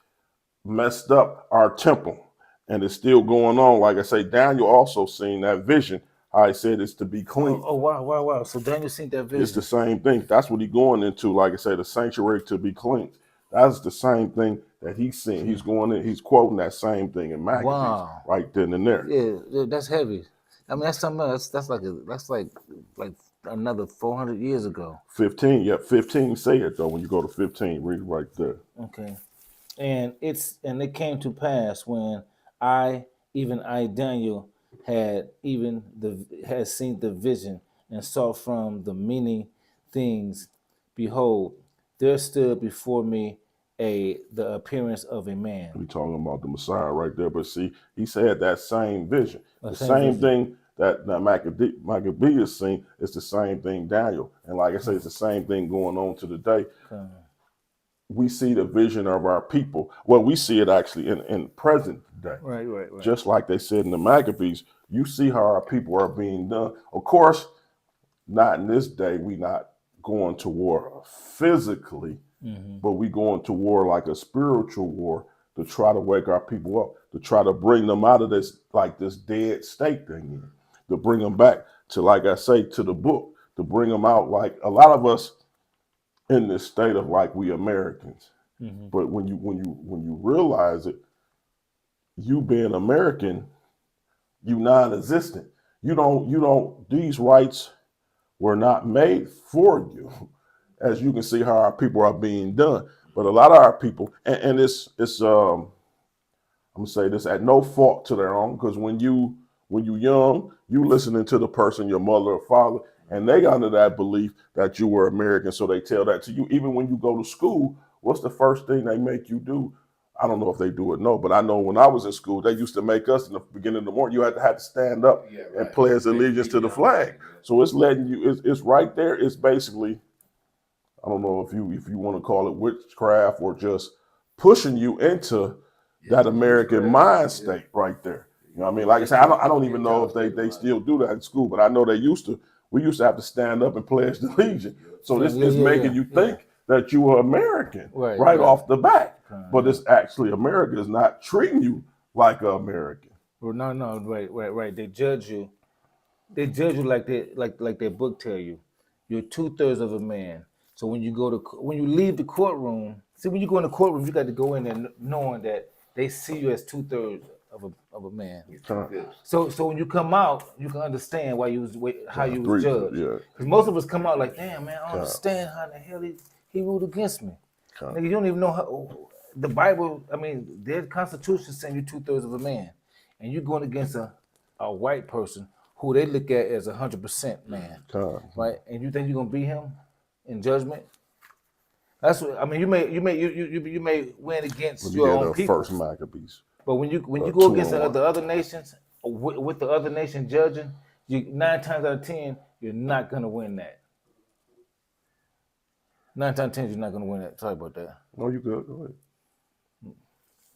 messed up our temple, and it's still going on. Like I say, Daniel also seen that vision. How he said it's to be clean. Oh, wow. So Daniel seen that It's the vision. same thing. That's what he going into. Like I say, the sanctuary to be clean. That's the same thing that he's seen. He's going in. He's quoting that same thing in Maccabees Wow. right then and there. Yeah, that's heavy. I mean, that's something else. That's like another 400 years ago. 15. Yep, 15 say it though. When you go to 15, read it right there. Okay. And it came to pass when I Daniel had seen the vision and saw from the many things, behold, there stood before me the appearance of a man. We talking about the Messiah right there. But see, he said that same vision. The same same vision. thing that Maccabees seen is the same thing Daniel. And like I say, it's the same thing going on to today. We see the vision of our people. Well, we see it actually in present day. Right. Just like they said in the Maccabees, you see how our people are being done. Of course, not in this day. We not going to war physically, but we going to war like a spiritual war to try to wake our people up, to try to bring them out of this, like this dead state thing in, to bring them back to, like I say, to the book, to bring them out. Like a lot of us in this state of like we Americans, but when you realize it, you being American, you non-existent. You don't. These rights were not made for you, as you can see how our people are being done. But a lot of our people, and it's I'm gonna say this at no fault to their own, because when you young, you listening to the person, your mother or father, and they got under that belief that you were American, so they tell that to you. Even when you go to school, what's the first thing they make you do? I don't know if they do it, no, but I know when I was in school, they used to make us in the beginning of the morning, you had to stand up and pledge allegiance to the flag. So it's letting you, it's right there. It's basically, I don't know if you want to call it witchcraft or just pushing you into that American mind state right there. You know what I mean? Like I said, I don't even know if they still do that in school, but I know they used to. We used to have to stand up and pledge the allegiance. So this is making you think that you are American right off the bat. But it's actually, America is not treating you like an American. Well, no, right. They judge you. They judge you like their book tell you. You're 2/3 of a man. So when you leave the courtroom, see, when you go in the courtroom, you got to go in there knowing that they see you as 2/3 of a man. So when you come out, you can understand why you was how you was judged. Because most of us come out like, damn man, I don't understand how the hell he ruled against me. Nigga, you don't even know how the Bible. I mean, their Constitution saying you're 2/3 of a man, and you're going against a white person who they look at as 100% man, right? And you think you're gonna beat him in judgment? That's what I mean. You may win against your own people. First Maccabees. But when you go against the other nations with the other nation judging, 9 times out of 10 you're not gonna win that. 9 times out of 10 you're not gonna win that. Sorry about that. No, you good. Go ahead.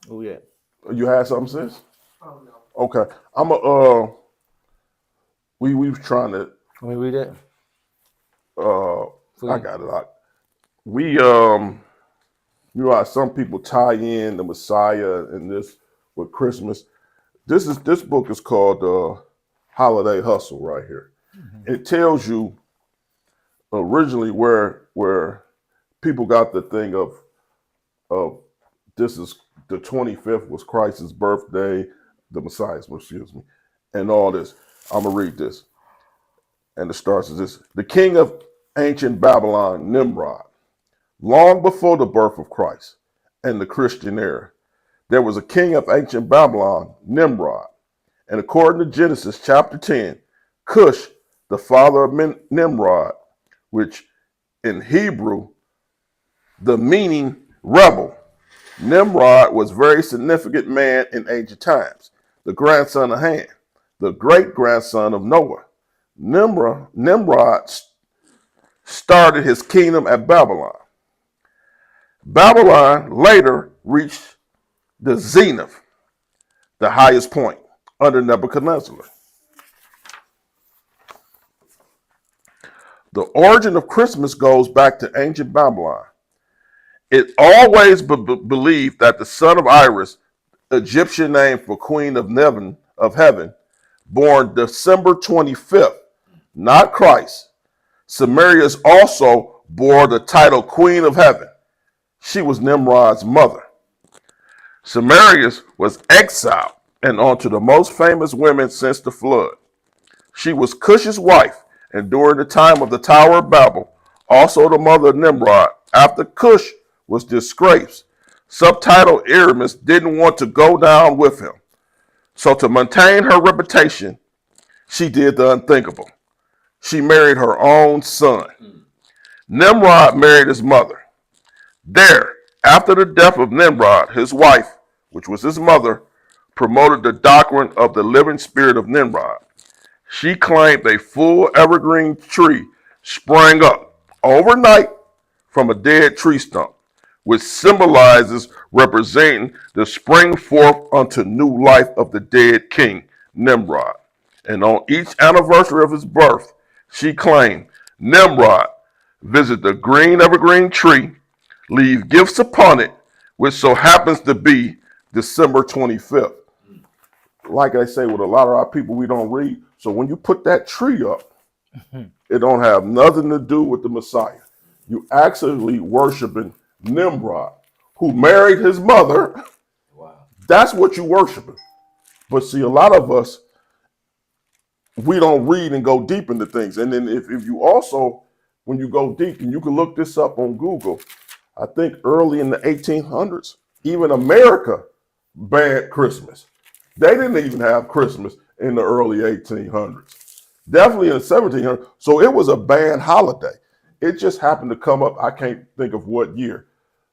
Oh yeah. You had something, sis? Oh no. Okay. We was trying to. Let me read that. I got it. We you know how some people tie in the Messiah and this with Christmas. This book is called Holiday Hustle right here. It tells you originally where people got the thing of this is the 25th was Christ's birthday, the Messiah's, excuse me, and all this. I'm gonna read this. And it starts as this: the king of ancient Babylon, Nimrod, long before the birth of Christ and the Christian era, there was a king of ancient Babylon, Nimrod. And according to Genesis chapter 10, Cush, the father of Nimrod, which in Hebrew, the meaning rebel. Nimrod was a very significant man in ancient times, the grandson of Ham, the great-grandson of Noah. Nimrod started his kingdom at Babylon. Babylon later reached the zenith, the highest point, under Nebuchadnezzar. The origin of Christmas goes back to ancient Babylon. It always believed that the son of Iris, Egyptian name for queen of heaven, born December 25th, not Christ. Semiramis also bore the title Queen of Heaven. She was Nimrod's mother. Semiramis was exiled and onto the most famous women since the flood. She was Cush's wife, and during the time of the Tower of Babel, also the mother of Nimrod. After Cush was disgraced, subtitled Aramis didn't want to go down with him. So to maintain her reputation, she did the unthinkable. She married her own son. Nimrod married his mother. There, after the death of Nimrod, his wife, which was his mother, promoted the doctrine of the living spirit of Nimrod. She claimed a full evergreen tree sprang up overnight from a dead tree stump, which symbolizes representing the spring forth unto new life of the dead king, Nimrod. And on each anniversary of his birth, she claimed, Nimrod, visit the green evergreen tree, leave gifts upon it, which so happens to be December 25th. Like I say, with a lot of our people, we don't read. So when you put that tree up, it don't have nothing to do with the Messiah. You actually worshiping Nimrod, who married his mother. Wow. That's what you worshiping. But see, a lot of us, we don't read and go deep into things. And then if you also, when you go deep, and you can look this up on Google, I think early in the 1800s, even America banned Christmas. They didn't even have Christmas in the early 1800s. Definitely in the 1700s. So it was a banned holiday. It just happened to come up. I can't think of what year.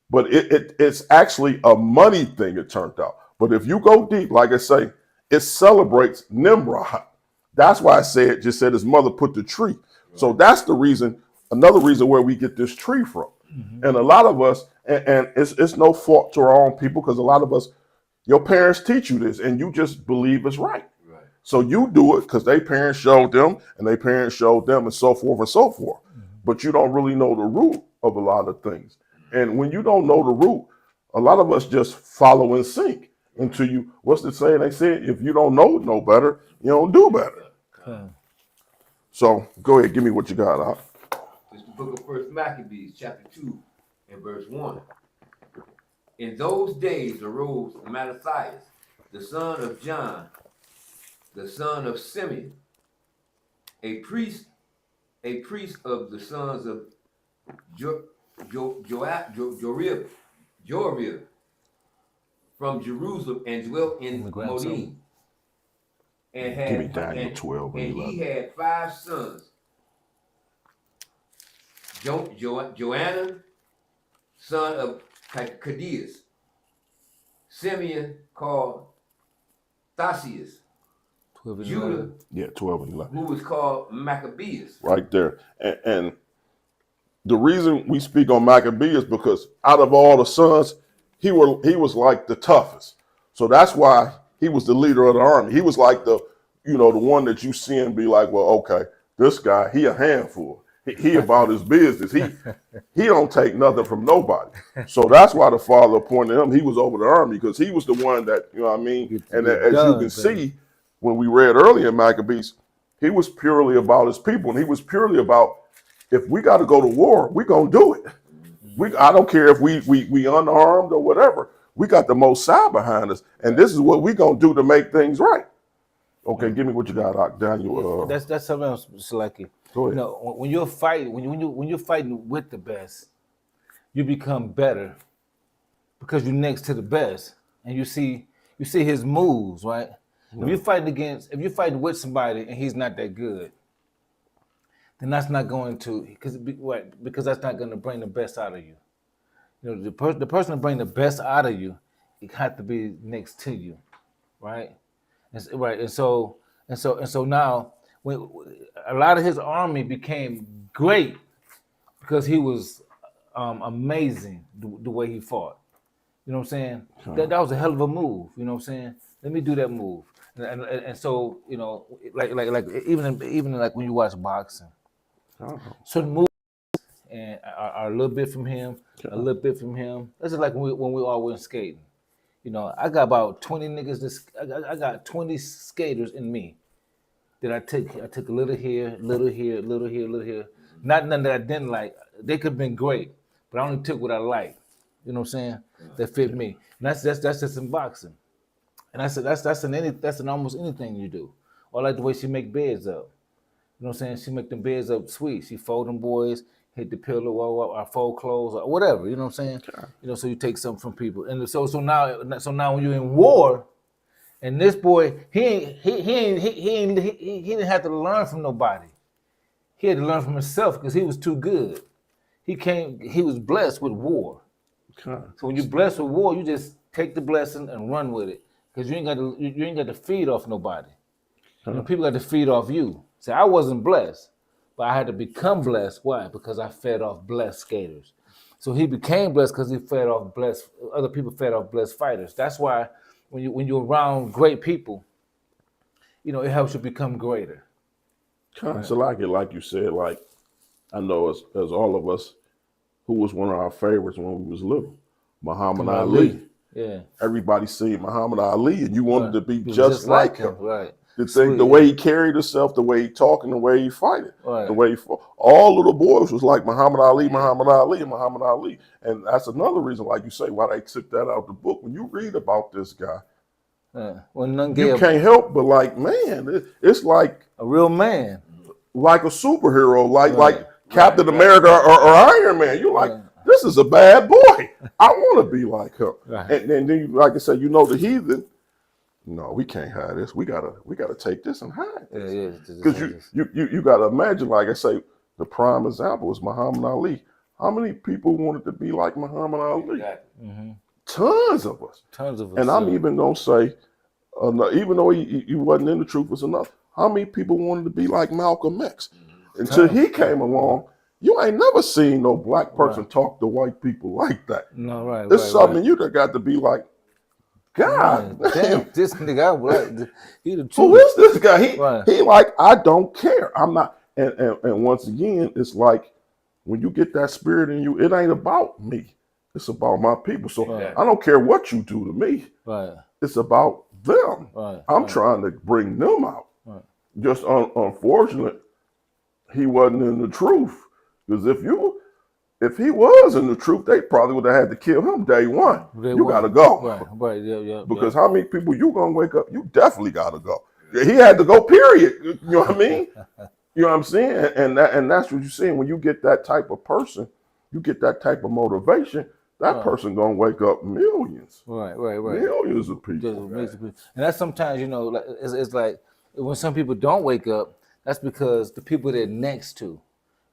But it's actually a money thing, it turned out. But if you go deep, like I say, it celebrates Nimrod. That's why I just said his mother put the tree. So that's the reason, another reason where we get this tree from. Mm-hmm. And a lot of us, and it's no fault to our own people, because a lot of us, your parents teach you this and you just believe it's right. Right. So you do it because their parents showed them and their parents showed them and so forth and so forth. Mm-hmm. But you don't really know the root of a lot of things. And when you don't know the root, a lot of us just follow and sink until you, what's the saying they said? If you don't know better, you don't do better. Huh. So go ahead, give me what you got out. It's the book of First Maccabees, chapter 2, and verse 1. In those days arose Mattathias, the son of John, the son of Simeon, a priest of the sons of Jorib, from Jerusalem, and dwelt in Modin. And had, give me Daniel 12 and 11. He had 5 sons. Joannan, son of Cadeas, Simeon called Thasius, Judah, 12 and 11, who was called Maccabeus. Right there. And the reason we speak on Maccabeus, because out of all the sons, he was like the toughest. So that's why he was the leader of the army. He was like the one that you see and be like, well, okay, this guy, he a handful. He about his business. He don't take nothing from nobody. So that's why the father appointed him. He was over the army because he was the one that, you know what I mean? And as you can see, when we read earlier in Maccabees, he was purely about his people. And he was purely about, if we got to go to war, we're going to do it. I don't care if we unarmed or whatever. We got the Most High behind us. And this is what we're going to do to make things right. Okay, give me what you got, Daniel. That's something else, Seleki. Go ahead. When you're fighting, when you're fighting with the best, you become better because you're next to the best, and you see his moves, right? Mm-hmm. If you're fighting with somebody and he's not that good, then that's not going to because that's not going to bring the best out of you. The person to bring the best out of you, it has to be next to you, right? And so now, when a lot of his army became great because he was amazing the way he fought. You know what I'm saying? That was a hell of a move. You know what I'm saying? Let me do that move. And so like even like when you watch boxing, certain movies, and are a little bit from him, a little bit from him. That's just like when we all went skating. You know, I got about 20 niggas. I got 20 skaters in me that I took a little here, little here, little here, little here. Not none that I didn't like. They could have been great, but I only took what I liked. You know what I'm saying? That fit me. And that's just in boxing. And that's in almost anything you do. Or I like the way she make beds up. You know what I'm saying? She make them beds up sweet. She fold them boys, hit the pillow, or fold clothes, or whatever. You know what I'm saying? You know, so you take something from people. And so now when you're in war, and this boy, he didn't have to learn from nobody. He had to learn from himself because he was too good. He was blessed with war. So when you're blessed with war, you just take the blessing and run with it. Because you ain't got to feed off nobody. You know, people got to feed off you. See, I wasn't blessed, but I had to become blessed. Why? Because I fed off blessed skaters. So he became blessed because he fed off blessed. Other people fed off blessed fighters. That's why when you're around great people, you know, it helps you become greater. So like you said, like I know as all of us, who was one of our favorites when we was little, Muhammad Ali. Yeah. Everybody seen Muhammad Ali, and you wanted to be just like him. Right. The way he carried himself, the way he talked, and the way he fighted, right. the way he fought. All of the boys was like Muhammad Ali, Muhammad Ali, Muhammad Ali. And that's another reason, like you say, why they took that out of the book. When you read about this guy, you can't help but like, man, it's like a real man, like a superhero, like Captain America or Iron Man. You're like, this is a bad boy. I want to be like him. Right. And then, like I said, you know, the heathen. No, we can't hide this. We gotta take this and hide this. Because you gotta imagine, like I say, the prime example is Muhammad Ali. How many people wanted to be like Muhammad Ali? Exactly. Mm-hmm. Tons of us. And I'm even gonna say, even though he wasn't in the truth, was enough. How many people wanted to be like Malcolm X? Until he came along, you ain't never seen no black person talk to white people like that. No, right. It's something you that got to be like, God damn, this nigga, he the truth. Who is this guy? He like, I don't care. I'm not. And once again, it's like when you get that spirit in you, it ain't about me. It's about my people. So I don't care what you do to me. Right. It's about them. Right. I'm trying to bring them out. Right. Just unfortunate, he wasn't in the truth. Because if he was in the truth, they probably would have had to kill him day one. You got to go. Right, yeah. Because how many people you going to wake up? You definitely got to go. He had to go, period. You know what I mean? You know what I'm saying? And that's what you're saying. When you get that type of person, you get that type of motivation, that person going to wake up millions. Right. Millions of people. And that's sometimes, you know, it's like when some people don't wake up, that's because the people they're next to.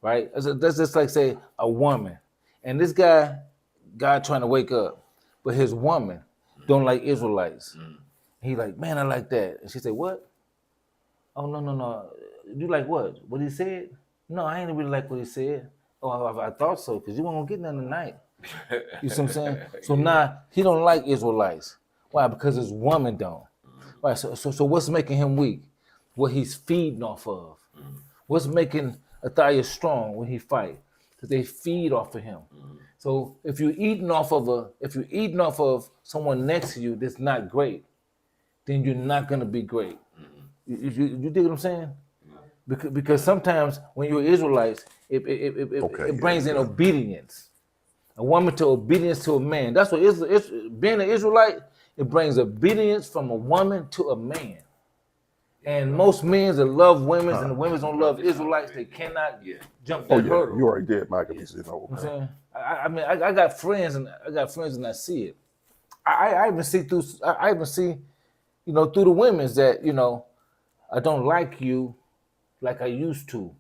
Right? That's just like, say, a woman. And this guy trying to wake up, but his woman don't like Israelites. He like, man, I like that. And she said, what? Oh, no. You like what? What he said? No, I ain't really like what he said. Oh, I thought so, because you weren't going to get none tonight. You see what I'm saying? So now he don't like Israelites. Why? Because his woman don't. Right? So what's making him weak? What he's feeding off of. What's making Athaliah strong when he fight? Because they feed off of him. So if you're eating off of someone next to you that's not great, then you're not gonna be great. You dig what I'm saying? Because sometimes when you're Israelites, it brings in obedience. A woman to obedience to a man. That's what being an Israelite. It brings obedience from a woman to a man. And most men that love women and the women don't love Israelites, they cannot jump that hurdle. You already did, Mike. You know, I'm saying? I mean, I got friends and I see it. I even see through you know, through the women's that, you know, I don't like you like I used to.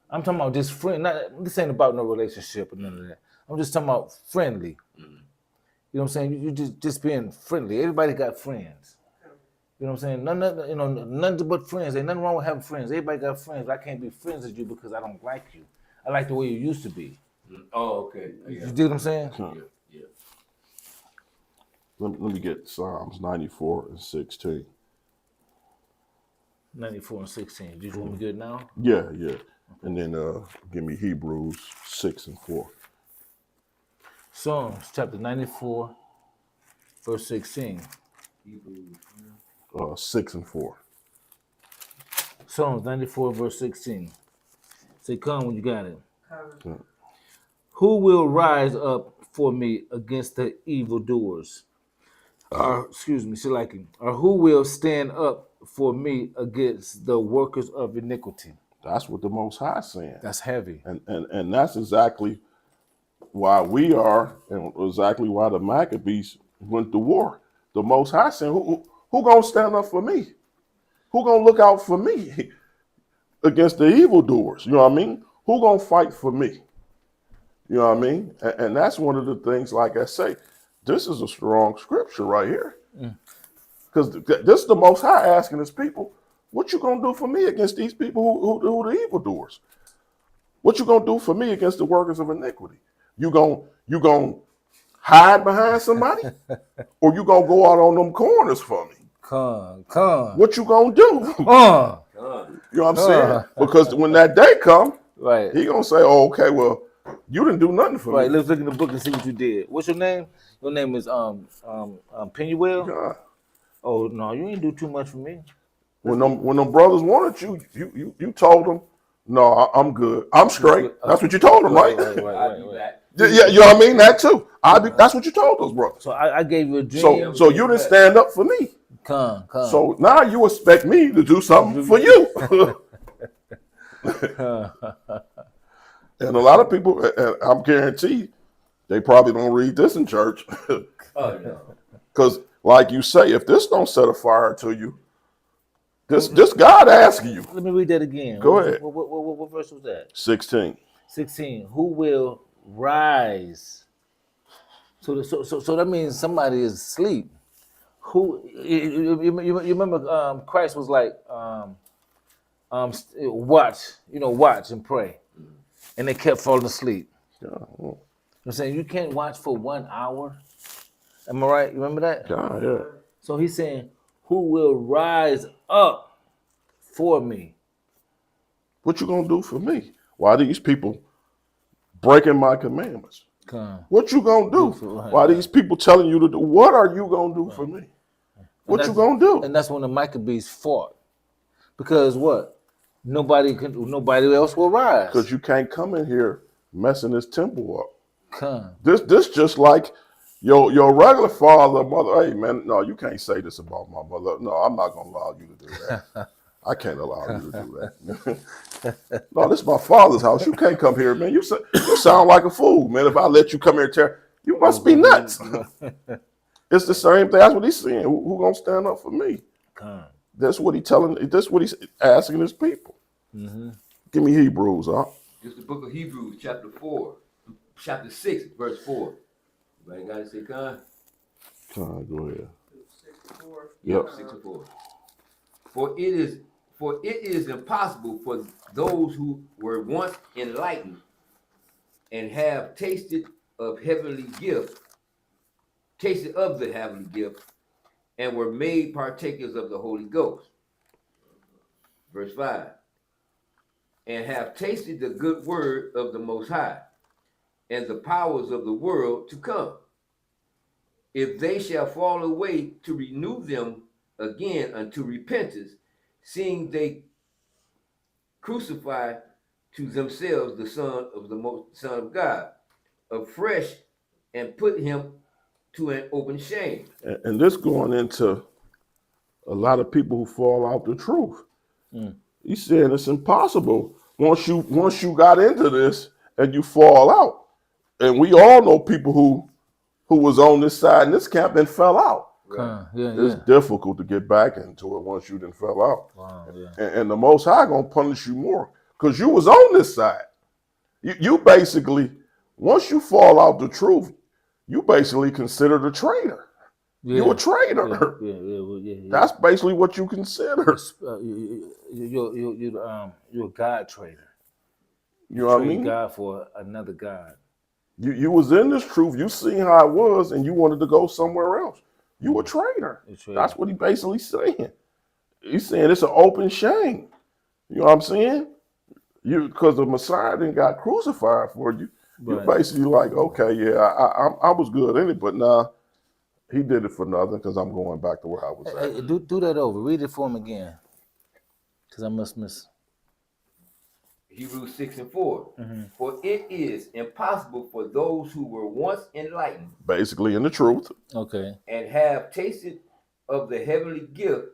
I'm talking about just friend. This ain't about no relationship or none of that. I'm just talking about friendly. You know what I'm saying? You just being friendly. Everybody got friends. You know what I'm saying? Nothing but friends. Ain't nothing wrong with having friends. Everybody got friends. I can't be friends with you because I don't like you. I like the way you used to be. Oh, okay. You dig what I'm saying? Yeah. Let me get Psalms 94 and 16. 94 and 16. Do you want me to get it now? Yeah. And then give me Hebrews 6 and 4. Psalms chapter 94, verse 16. Hebrews. 6 and 4. Psalms 94, verse 16. Say, come when you got it. Yeah. Who will rise up for me against the evildoers? Or, excuse me, Shalakim. Or who will stand up for me against the workers of iniquity? That's what the Most High is saying. That's heavy. And that's exactly why we are, and exactly why the Maccabees went to war. The Most High saying, who gonna stand up for me? Who gonna look out for me against the evildoers? You know what I mean? Who gonna fight for me? You know what I mean? And that's one of the things, like I say, this is a strong scripture right here. Because this is the Most High asking his people, what you gonna do for me against these people who the evildoers? What you gonna do for me against the workers of iniquity? You gonna hide behind somebody? Or you gonna go out on them corners for me? Come. What you gonna do? Come. You know what I'm saying? Because when that day come, Right. he gonna say, oh, okay, well, you didn't do nothing for Right. me. Let's look in the book and see what you did. What's your name? Your name is Penuel? God. Oh no, you ain't do too much for me. When them brothers wanted you told them, no, I'm good. I'm straight. That's what you told them, right? I'll be back. Yeah, you know what I mean? That too. That's what you told those brothers. So I gave you a dream. So you didn't stand up for me. Come. So now you expect me to do something for you. And a lot of people, and I'm guaranteed, they probably don't read this in church. Oh no. Because, like you say, if this don't set a fire to you, this God asking you. Let me read that again. Go ahead. What verse was that? 16. 16. Who will rise? So that means somebody is asleep. Who you remember? Christ was like, watch and pray, and they kept falling asleep. Yeah, I'm saying you can't watch for 1 hour. Am I right? You remember that? yeah. So he's saying, who will rise up for me? What you gonna do for me? Why these people breaking my commandments? Come. What you gonna do? Why these people telling you to do? What are you gonna do for me? What you gonna do? And that's when the Maccabees fought, because what? Nobody else will rise. Because you can't come in here messing this temple up. Come. This just like your regular father, mother. Hey man, no, you can't say this about my mother. No, I'm not gonna allow you to do that. I can't allow you to do that. No, this is my father's house. You can't come here, man. You sound like a fool, man. If I let you come here and tear, you must be nuts. It's the same thing. That's what he's saying. Who gonna stand up for me? Come. That's what he's asking his people. Give me Hebrews, huh? This is the book of Hebrews, chapter 6, verse 4. Everybody got it, say con? Go ahead. 6:4. Yep. 6 and 4. For it is impossible for those who were once enlightened and have tasted of the heavenly gift, and were made partakers of the Holy Ghost. Verse 5. And have tasted the good word of the Most High, and the powers of the world to come. If they shall fall away, to renew them again unto repentance, seeing they crucify to themselves the Son of God afresh, and put him to an open shame. And this going into a lot of people who fall out the truth. He's saying it's impossible once you got into this and you fall out. And we all know people who was on this side in this camp and fell out. Come. It's difficult to get back into it once you done fell out. Wow, yeah. And the Most High gonna punish you more because you was on this side. You basically, once you fall out the truth, you basically considered a traitor. You a traitor. Yeah. That's basically what you consider. You're a God trader. You know what I Trade mean? God for another God. You was in this truth. You seen how it was, and you wanted to go somewhere else. You a traitor. That's what he basically saying. He's saying it's an open shame. You know what I'm saying? because the Messiah then got crucified for you. You're Right. basically like, okay, yeah, I was good in it, but now he did it for nothing because I'm going back to where I was at. Hey, do that over. Read it for him again, because I must miss. Hebrews 6 and 4. Mm-hmm. For it is impossible for those who were once enlightened Basically in the truth. Okay. and have tasted of the heavenly gift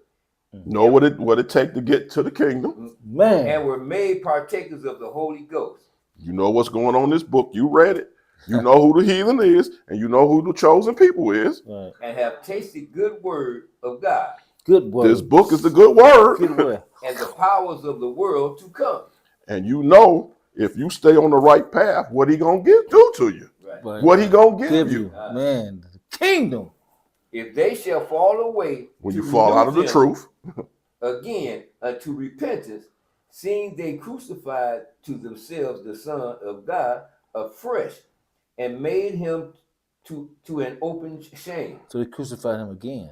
Know what it take to get to the kingdom. Man. and were made partakers of the Holy Ghost. You know what's going on in this book. You read it. You know who the heathen is, and you know who the chosen people is. Right. And have tasted good word of God Good word. This book is the good word. Good word. and the powers of the world to come. And you know, if you stay on the right path, what he gonna do to you? Right. Right. What he gonna give you Man, the kingdom. If they shall fall away when to you fall out of the renew them truth? again unto repentance, seeing they crucified to themselves the Son of God afresh, and made him to an open shame. So they crucified him again.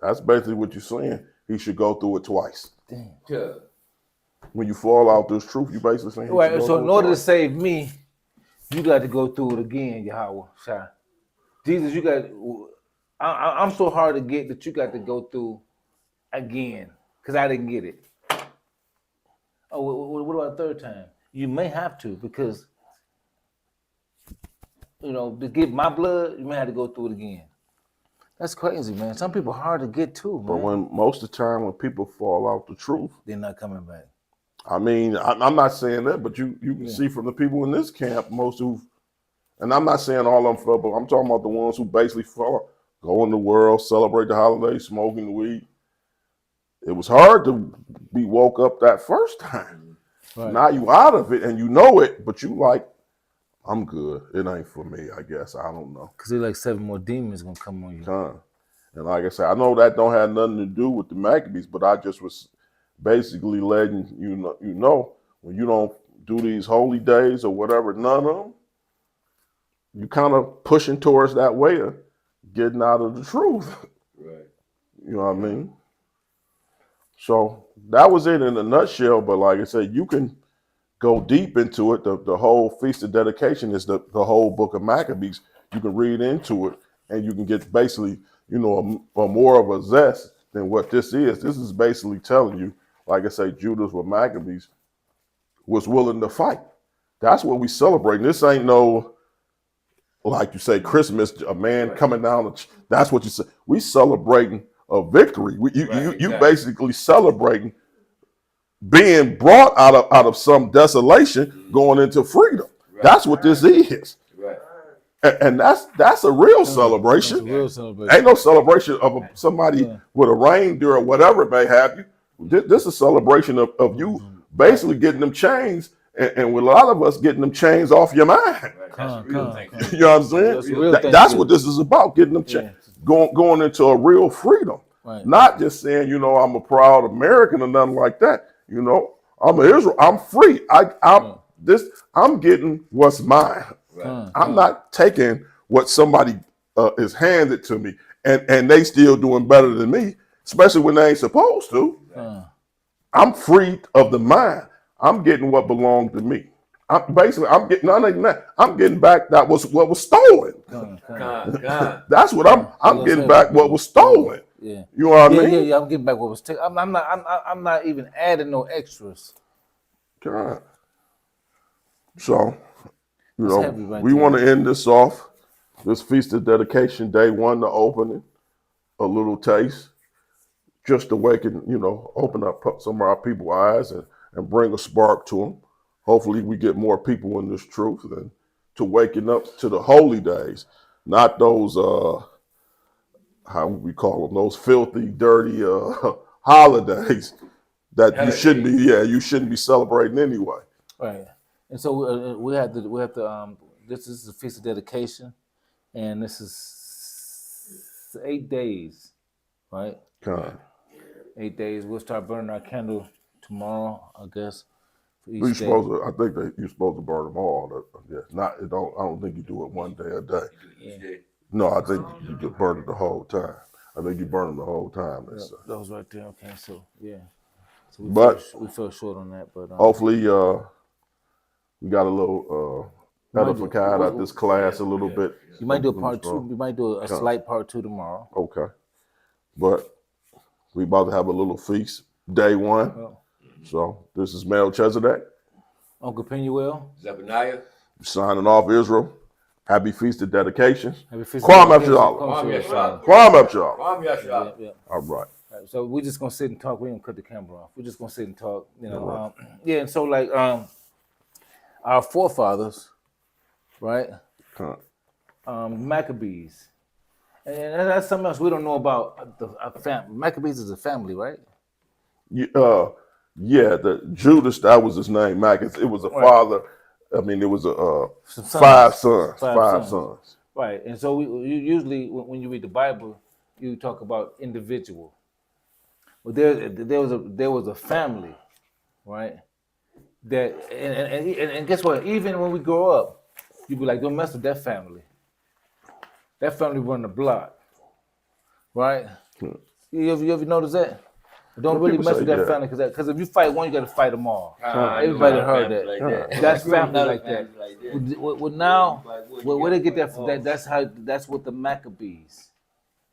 That's basically what you're saying. He should go through it twice. Damn. Yeah. When you fall out this truth, you basically saying he should Right. go So through in it order to twice. save me, you got to go through it again, Yahweh. Shai. Jesus, you got. I'm so hard to get that you got to go through again because I didn't get it. Oh, what about the third time? You may have to because to get my blood, you may have to go through it again. That's crazy, man. Some people are hard to get to, man. But when most of the time when people fall out the truth, They're not coming back. I mean, I'm not saying that, but you can see from the people in this camp, most who, and I'm not saying all of them fell, but I'm talking about the ones who basically go in the world, celebrate the holidays, smoking the weed. It was hard to be woke up that first time. Right. Now you out of it and you know it, but you like, I'm good. It ain't for me, I guess. I don't know. Because they're like 7 more demons going to come on you. And like I said, I know that don't have nothing to do with the Maccabees, but I just was basically letting you know when you don't do these holy days or whatever, none of them, you kind of pushing towards that way of getting out of the truth. Right. You know what I mean? So that was it in a nutshell. But like I said, you can go deep into it. The whole Feast of Dedication is the whole book of Maccabees. You can read into it and you can get basically, a more of a zest than what this is. This is basically telling you, like I say, Judas with Maccabees was willing to fight. That's what we celebrate. This ain't no, like you say, Christmas, a man coming down. That's what you say. We celebrating a victory. You basically celebrating being brought out of some desolation, going into freedom. Right. That's what this is. Right. And that's a real celebration. That's a real celebration. Ain't no celebration of somebody with a reindeer or whatever it may have you. This is a celebration of you basically getting them chains, and with a lot of us getting them chains off your mind. Right. That's a real thing. You know what I'm saying? That's a real That's what this is about, getting them chains, going into a real freedom. Right. Not just saying, I'm a proud American or nothing like that. I'm an Israel. I'm free. I'm getting what's mine. Right. I'm not taking what somebody is handed to me, and they still doing better than me, especially when they ain't supposed to. I'm free of the mind. I'm getting what belonged to me. I'm getting not even that. I'm getting back what was stolen. That's what I'm getting back what was stolen. Yeah. You know what I mean? Yeah. I'm getting back what was taken. I'm not even adding no extras. God. So, heavy right we there. want to end this off. This Feast of Dedication, Day 1, the opening, a little taste, just to awaken, open up some of our people's eyes and bring a spark to them. Hopefully we get more people in this truth and to waking up to the holy days, not those, how we call them, those filthy, dirty holidays that you shouldn't be celebrating anyway. Right. And so we have to. This is the Feast of Dedication, and this is 8 days, right? God. 8 days. We'll start burning our candle tomorrow, I guess. For each You're day. supposed to, I think you're supposed to burn them all. Yeah, I don't think you do it one day a day. Yeah. No, I think you just burn it the whole time. I think you burn them the whole time. Those right there. Okay, so yeah. So we fell short on that, but hopefully We got a little Might do- edified out this class a little bit. You might do a It was part two. strong. You might do a slight part two tomorrow. Okay. But we about to have a little feast, day one. Oh. So this is Melchizedek, Uncle Penuel. Zephaniah. signing off Israel. Happy feast of dedication. Happy feast Kwam of Yashala. Kwam Yashala. Kwam Yashala. Kwam Yashala. Yeah. All right. Right, so we're just gonna sit and talk. We ain't gonna cut the camera off. We're just gonna sit and talk. You know, yeah. And so like our forefathers, right? Maccabees, and that's something else we don't know about. The family. Maccabees is a family, right? Yeah, the Judas, that was his name, Maccas. It was a Right. father. I mean, it was a Some sons. five sons. Five Five sons. sons. Right, and so you usually when you read the Bible, you talk about individual. Well, there was a family, right? That and guess what? Even when we grow up, you be like, don't mess with that family. That family run the block, right? You ever notice that? Don't Well, really people mess say with that that. family because if you fight one, you got to fight them all. I Everybody know heard family that. like that. That's family Not a like that. family like that. Well, now, Like, where they get that from? That's what the Maccabees.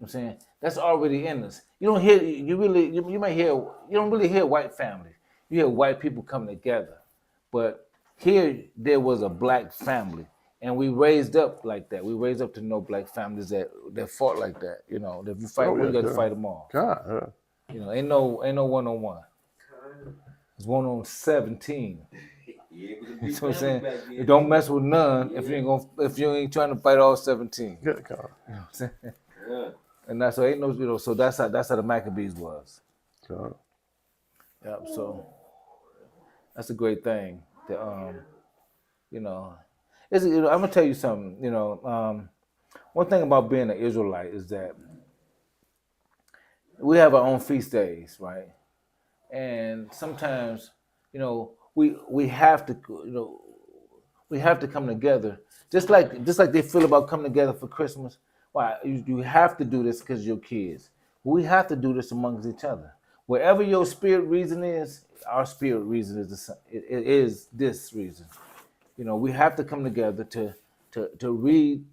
You know what I'm saying that's already in us. You don't hear you might hear you don't really hear white families. You hear white people coming together, but here there was a black family, and we raised up like that. We raised up to know black families that fought like that. You know, if you fight Oh, one, you yeah, got to yeah. fight them all. God, You know, ain't no 1-on-1. It's 1-on-17. Yeah, it was a big You know what I'm family saying? back then. You don't mess with none if you ain't trying to fight all 17. Good God. You know what I'm saying? Yeah. And that's so ain't no so that's how the Maccabees was. God. Yep. So that's a great thing. You know, I'm gonna tell you something. You know, one thing about being an Israelite is that we have our own feast days, right? And sometimes, you know, we have to, you know, we have to come together, just like they feel about coming together for Christmas. Why you have to do this because your kids. We have to do this amongst each other. Wherever your spirit reason is, our spirit reason is it is this reason. You know, we have to come together to read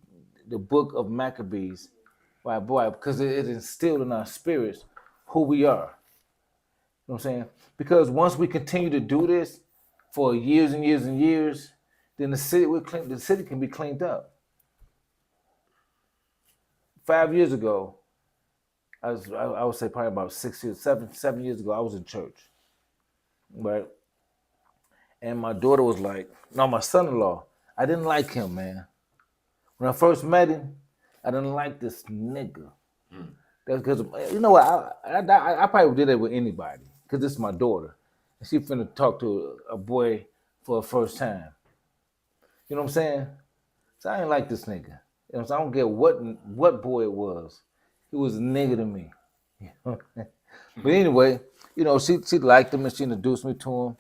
the book of Maccabees. Why, boy? Because it instilled in our spirits who we are. You know what I'm saying? Because once we continue to do this for years and years and years, then the city can be cleaned up. 5 years ago, I would say probably about 7 years ago, I was in church, right? And my daughter was like, no, my son-in-law, I didn't like him, man. When I first met him, I didn't like this nigga. That's because, you know what, I probably did it with anybody because this is my daughter. And she finna talk to a boy for the first time. You know what I'm saying? So I ain't like this nigga. You know, so I don't get what boy it was. He was a nigga to me. But anyway, you know, she liked him and she introduced me to him.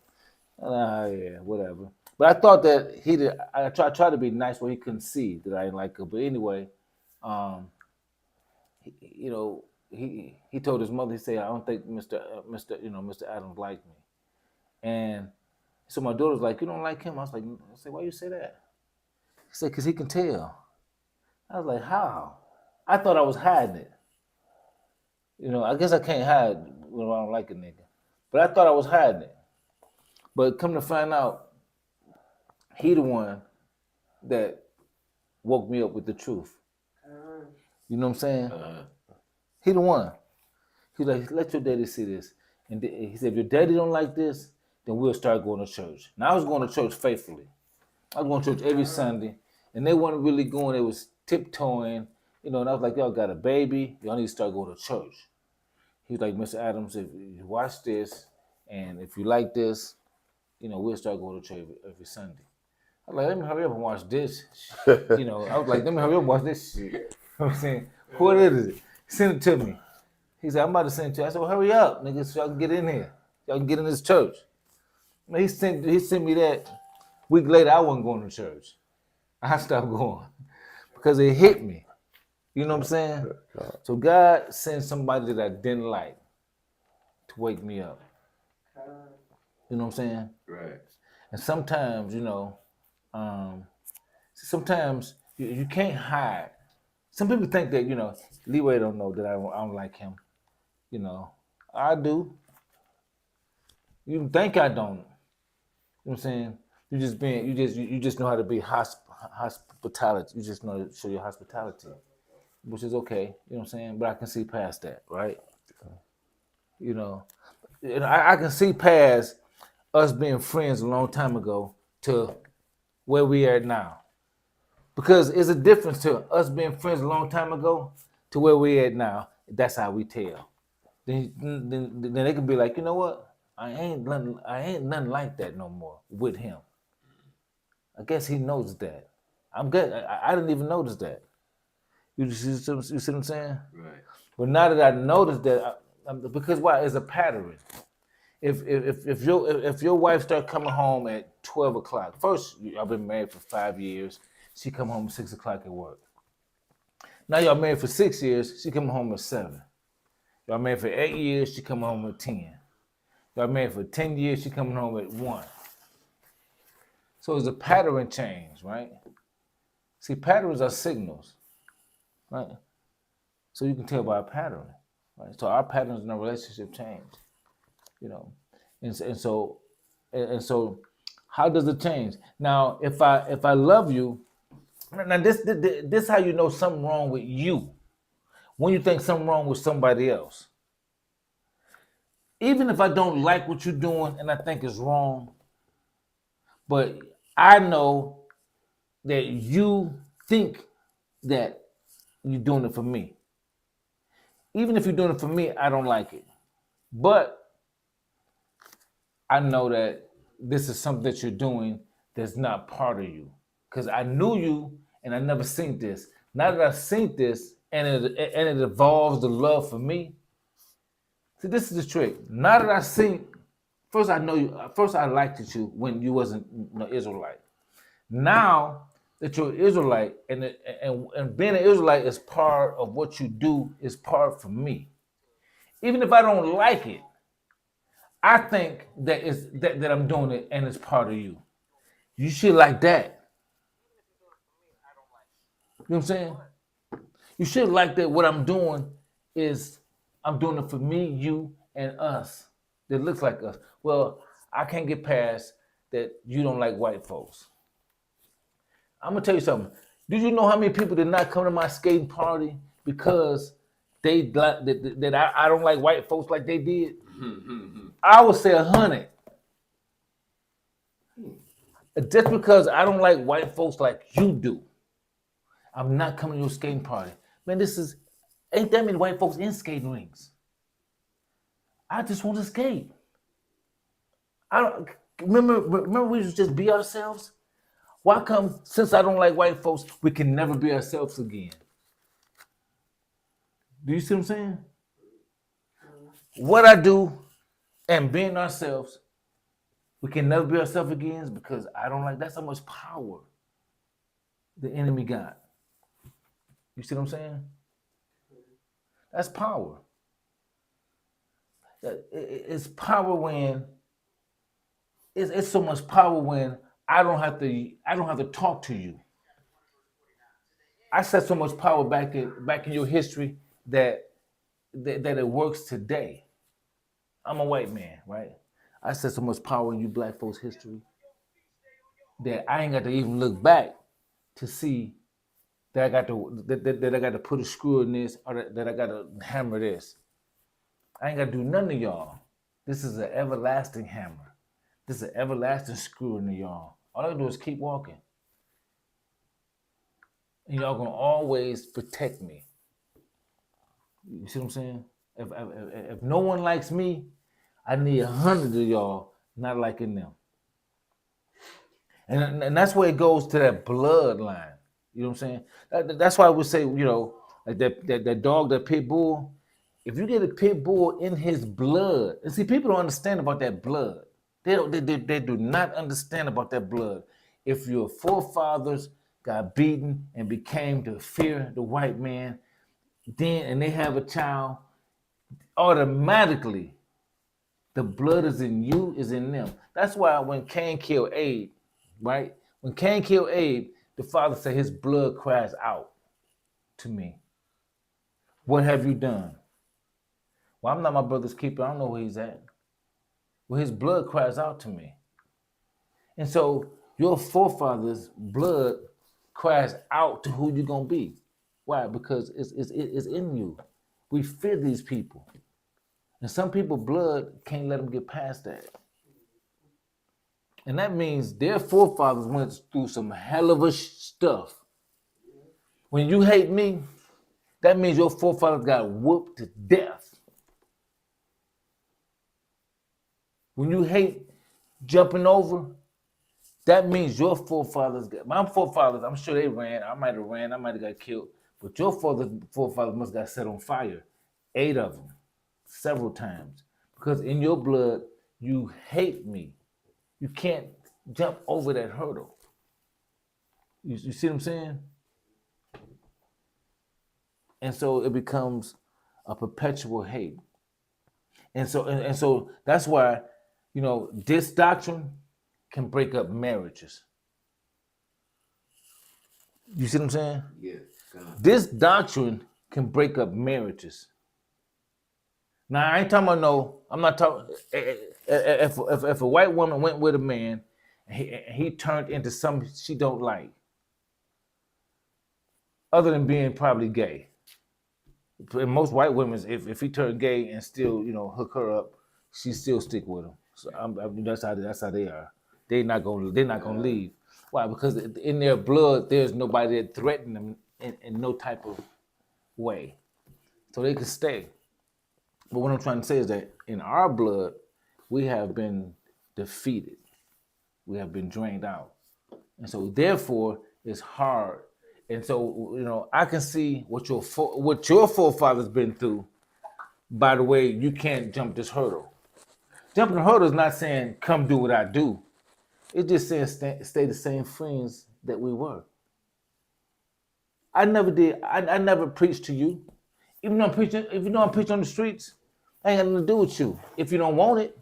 Yeah, whatever. But I thought that he did. I tried to be nice where he couldn't see that I didn't like her. But anyway, you know, he told his mother. He said, "I don't think Mr. Adams liked me." And so my daughter was like, "You don't like him?" I said, "Why you say that?" He said, "Cause he can tell." I was like, "How?" I thought I was hiding it. You know, I guess I can't hide when I don't like a nigga. But I thought I was hiding it. But come to find out, he the one that woke me up with the truth. You know what I'm saying? He the one. He's like, let your daddy see this. And he said, if your daddy don't like this, then we'll start going to church. Now I was going to church faithfully. I was going to church every Sunday. And they weren't really going, they was tiptoeing. You know, and I was like, y'all got a baby, y'all need to start going to church. He was like, Mr. Adams, if you watch this, and if you like this, you know, we'll start going to church every Sunday. I was like, let me hurry up and watch this. You know, I was like, let me hurry up and watch this shit. You know what I'm saying? What is it? Send it to me. He said, I'm about to send it to you. I said, well, hurry up, nigga, so y'all can get in here. Y'all can get in this church. He sent me that. Week later, I wasn't going to church. I stopped going because it hit me. You know what I'm saying? So God sent somebody that I didn't like to wake me up. You know what I'm saying? Right. And sometimes, you know, Sometimes you can't hide. Some people think that, Leeway don't know that I don't like him. I do. You think I don't. You know what I'm saying? You just know how to be hospitality. You just know to show your hospitality, which is okay. You know what I'm saying? But I can see past that, right? You know, I can see past us being friends a long time ago to where we are now. Because it's a difference to us being friends a long time ago to where we at now. That's how we tell. Then they can be like, you know what? I ain't nothing like that no more with him. I guess he knows that. I'm good. I didn't even notice that. You see what I'm saying? Right. But now that I noticed that, because why? It's a pattern. If your wife start coming home at 12 o'clock, first I've been married for 5 years. She come home at 6 o'clock at work. Now y'all married for 6 years. She come home at 7. Y'all married for 8 years. She come home at 10. Y'all married for 10 years. She coming home at 1. So it's a pattern change, right? See, patterns are signals, right? So you can tell by a pattern, right? So our patterns in a relationship change, and so how does it change? Now, if I love you, now this how you know something wrong with you. When you think something wrong with somebody else, even if I don't like what you're doing and I think it's wrong, but I know that you think that you're doing it for me. Even if you're doing it for me, I don't like it. But I know that this is something that you're doing that's not part of you. Because I knew you and I never seen this. Now that I've seen this and it evolves the love for me. See, this is the trick. Now that I seen, first I know you. First I liked you when you wasn't Israelite. Now that you're Israelite and being an Israelite is part of what you do, is part for me. Even if I don't like it, I think that I'm doing it and it's part of you. You should like that. You know what I'm saying? You should like that what I'm doing is I'm doing it for me, you, and us. That looks like us. Well, I can't get past that you don't like white folks. I'm gonna tell you something. Do you know how many people did not come to my skating party because that I don't like white folks like they did? I would say 100. Just because I don't like white folks like you do, I'm not coming to your skating party. Man, ain't that many white folks in skating rinks. I just want to skate. I don't remember we used to just be ourselves? Why come, since I don't like white folks, we can never be ourselves again? Do you see what I'm saying? What I do and being ourselves, we can never be ourselves again is because I don't like, that's how much power the enemy got. You see what I'm saying? That's power. It's power when, it's so much power when I don't have to talk to you. I set so much power back in your history that it works today. I'm a white man, right? I set so much power in you black folks' history that I ain't got to even look back to see that I got to put a screw in this or that I got to hammer this. I ain't got to do none of y'all. This is an everlasting hammer. This is an everlasting screw in y'all. All I do is keep walking. And y'all gonna always protect me. You see what I'm saying? If no one likes me, I need 100 of y'all not liking them. And that's where it goes to that bloodline. You know what I'm saying? That's why we say, like that dog, that pit bull, if you get a pit bull in his blood, and see, people don't understand about that blood. They do not understand about that blood. If your forefathers got beaten and became to fear the white man, and they have a child, automatically the blood is in you, is in them. That's why when Cain killed Abel, right? When Cain killed Abe, the father said his blood cries out to me. What have you done? Well, I'm not my brother's keeper. I don't know where he's at. Well, his blood cries out to me. And so your forefathers' blood cries out to who you're going to be. Why? Because it's in you. We fear these people. And some people, blood can't let them get past that. And that means their forefathers went through some hell of a stuff. When you hate me, that means your forefathers got whooped to death. When you hate jumping over, that means your forefathers got, my forefathers, I'm sure they ran. I might have got killed. But your forefathers must have got set on fire. 8 of them, several times. Because in your blood, you hate me. You can't jump over that hurdle. You see what I'm saying? And so it becomes a perpetual hate. And so that's why, this doctrine can break up marriages. You see what I'm saying? Yeah. This doctrine can break up marriages. Now, I ain't talking about I'm not talking, if a white woman went with a man and he turned into something she don't like, other than being probably gay. And most white women, if he turned gay and still, hook her up, she still stick with him. So that's how they are. They're not gonna leave. Why? Because in their blood, there's nobody that threatened them in no type of way, so they can stay. But what I'm trying to say is that in our blood, we have been defeated. We have been drained out, and so therefore it's hard. And so I can see what your forefathers been through. By the way, you can't jump this hurdle. Jumping the hurdle is not saying come do what I do. It's just saying stay the same friends that we were. I never did. I never preached to you. Even though I'm preaching, if you know I'm preaching on the streets, I ain't got nothing to do with you if you don't want it.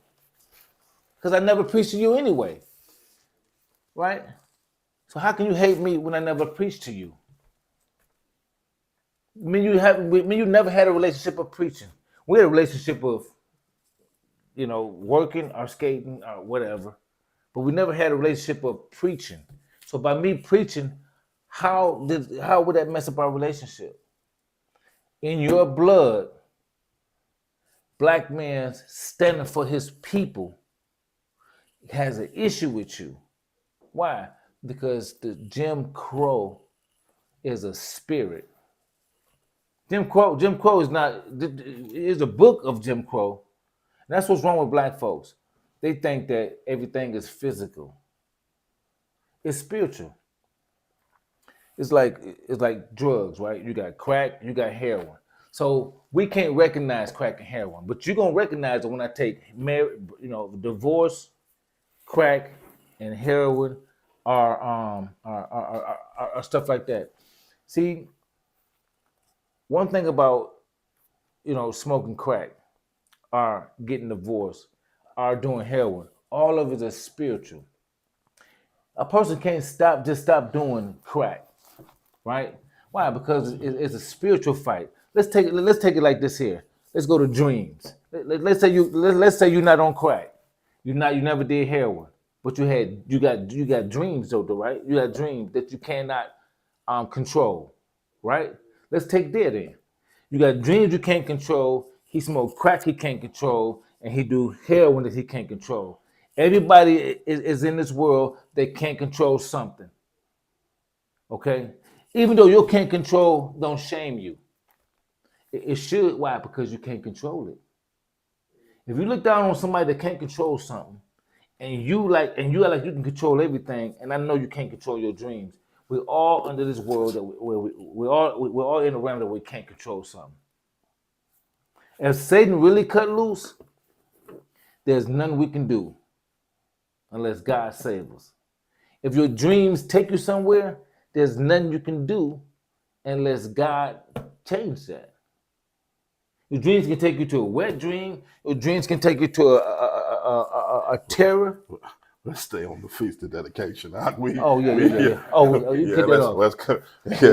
Because I never preached to you anyway. Right? So how can you hate me when I never preached to you? You never had a relationship of preaching. We had a relationship of, working or skating or whatever. But we never had a relationship of preaching. So by me preaching, how would that mess up our relationship? In your blood, black man standing for his people has an issue with you. Why? Because the Jim Crow is a spirit. Jim Crow is a book of Jim Crow. And that's what's wrong with black folks. They think that everything is physical. It's spiritual. It's like drugs, right? You got crack, you got heroin. So we can't recognize crack and heroin, but you're gonna recognize it when I take divorce, crack, and heroin, or stuff like that. See, one thing about smoking crack, or getting divorced, or doing heroin, all of it is spiritual. A person can't just stop doing crack, right? Why? Because it's a spiritual fight. Let's take it like this here. Let's go to dreams. Let's say you're not on crack. You never did heroin, but you got dreams though, right? You got dreams that you cannot control, right? Let's take that in. You got dreams you can't control. He smoked crack he can't control, and he do heroin that he can't control. Everybody is in this world that can't control something. Okay? Even though you can't control, don't shame you. It should. Why? Because you can't control it. If you look down on somebody that can't control something, and you act like you can control everything, and I know you can't control your dreams. We're all under this world that we're all in a realm that we can't control something. If Satan really cut loose, there's nothing we can do unless God saves us. If your dreams take you somewhere, there's nothing you can do unless God changes that. Your dreams can take you to a wet dream. Your dreams can take you to a terror. Let's stay on the feast of dedication. Yeah. Oh, you Yeah, get that off. let's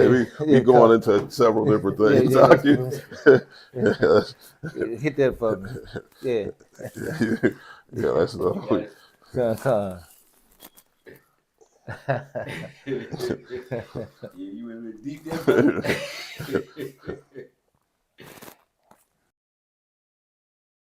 we Yeah, going into several different things. Hit that for me. Yeah. Yeah, that's Come. Yeah, you in the deep there, brother?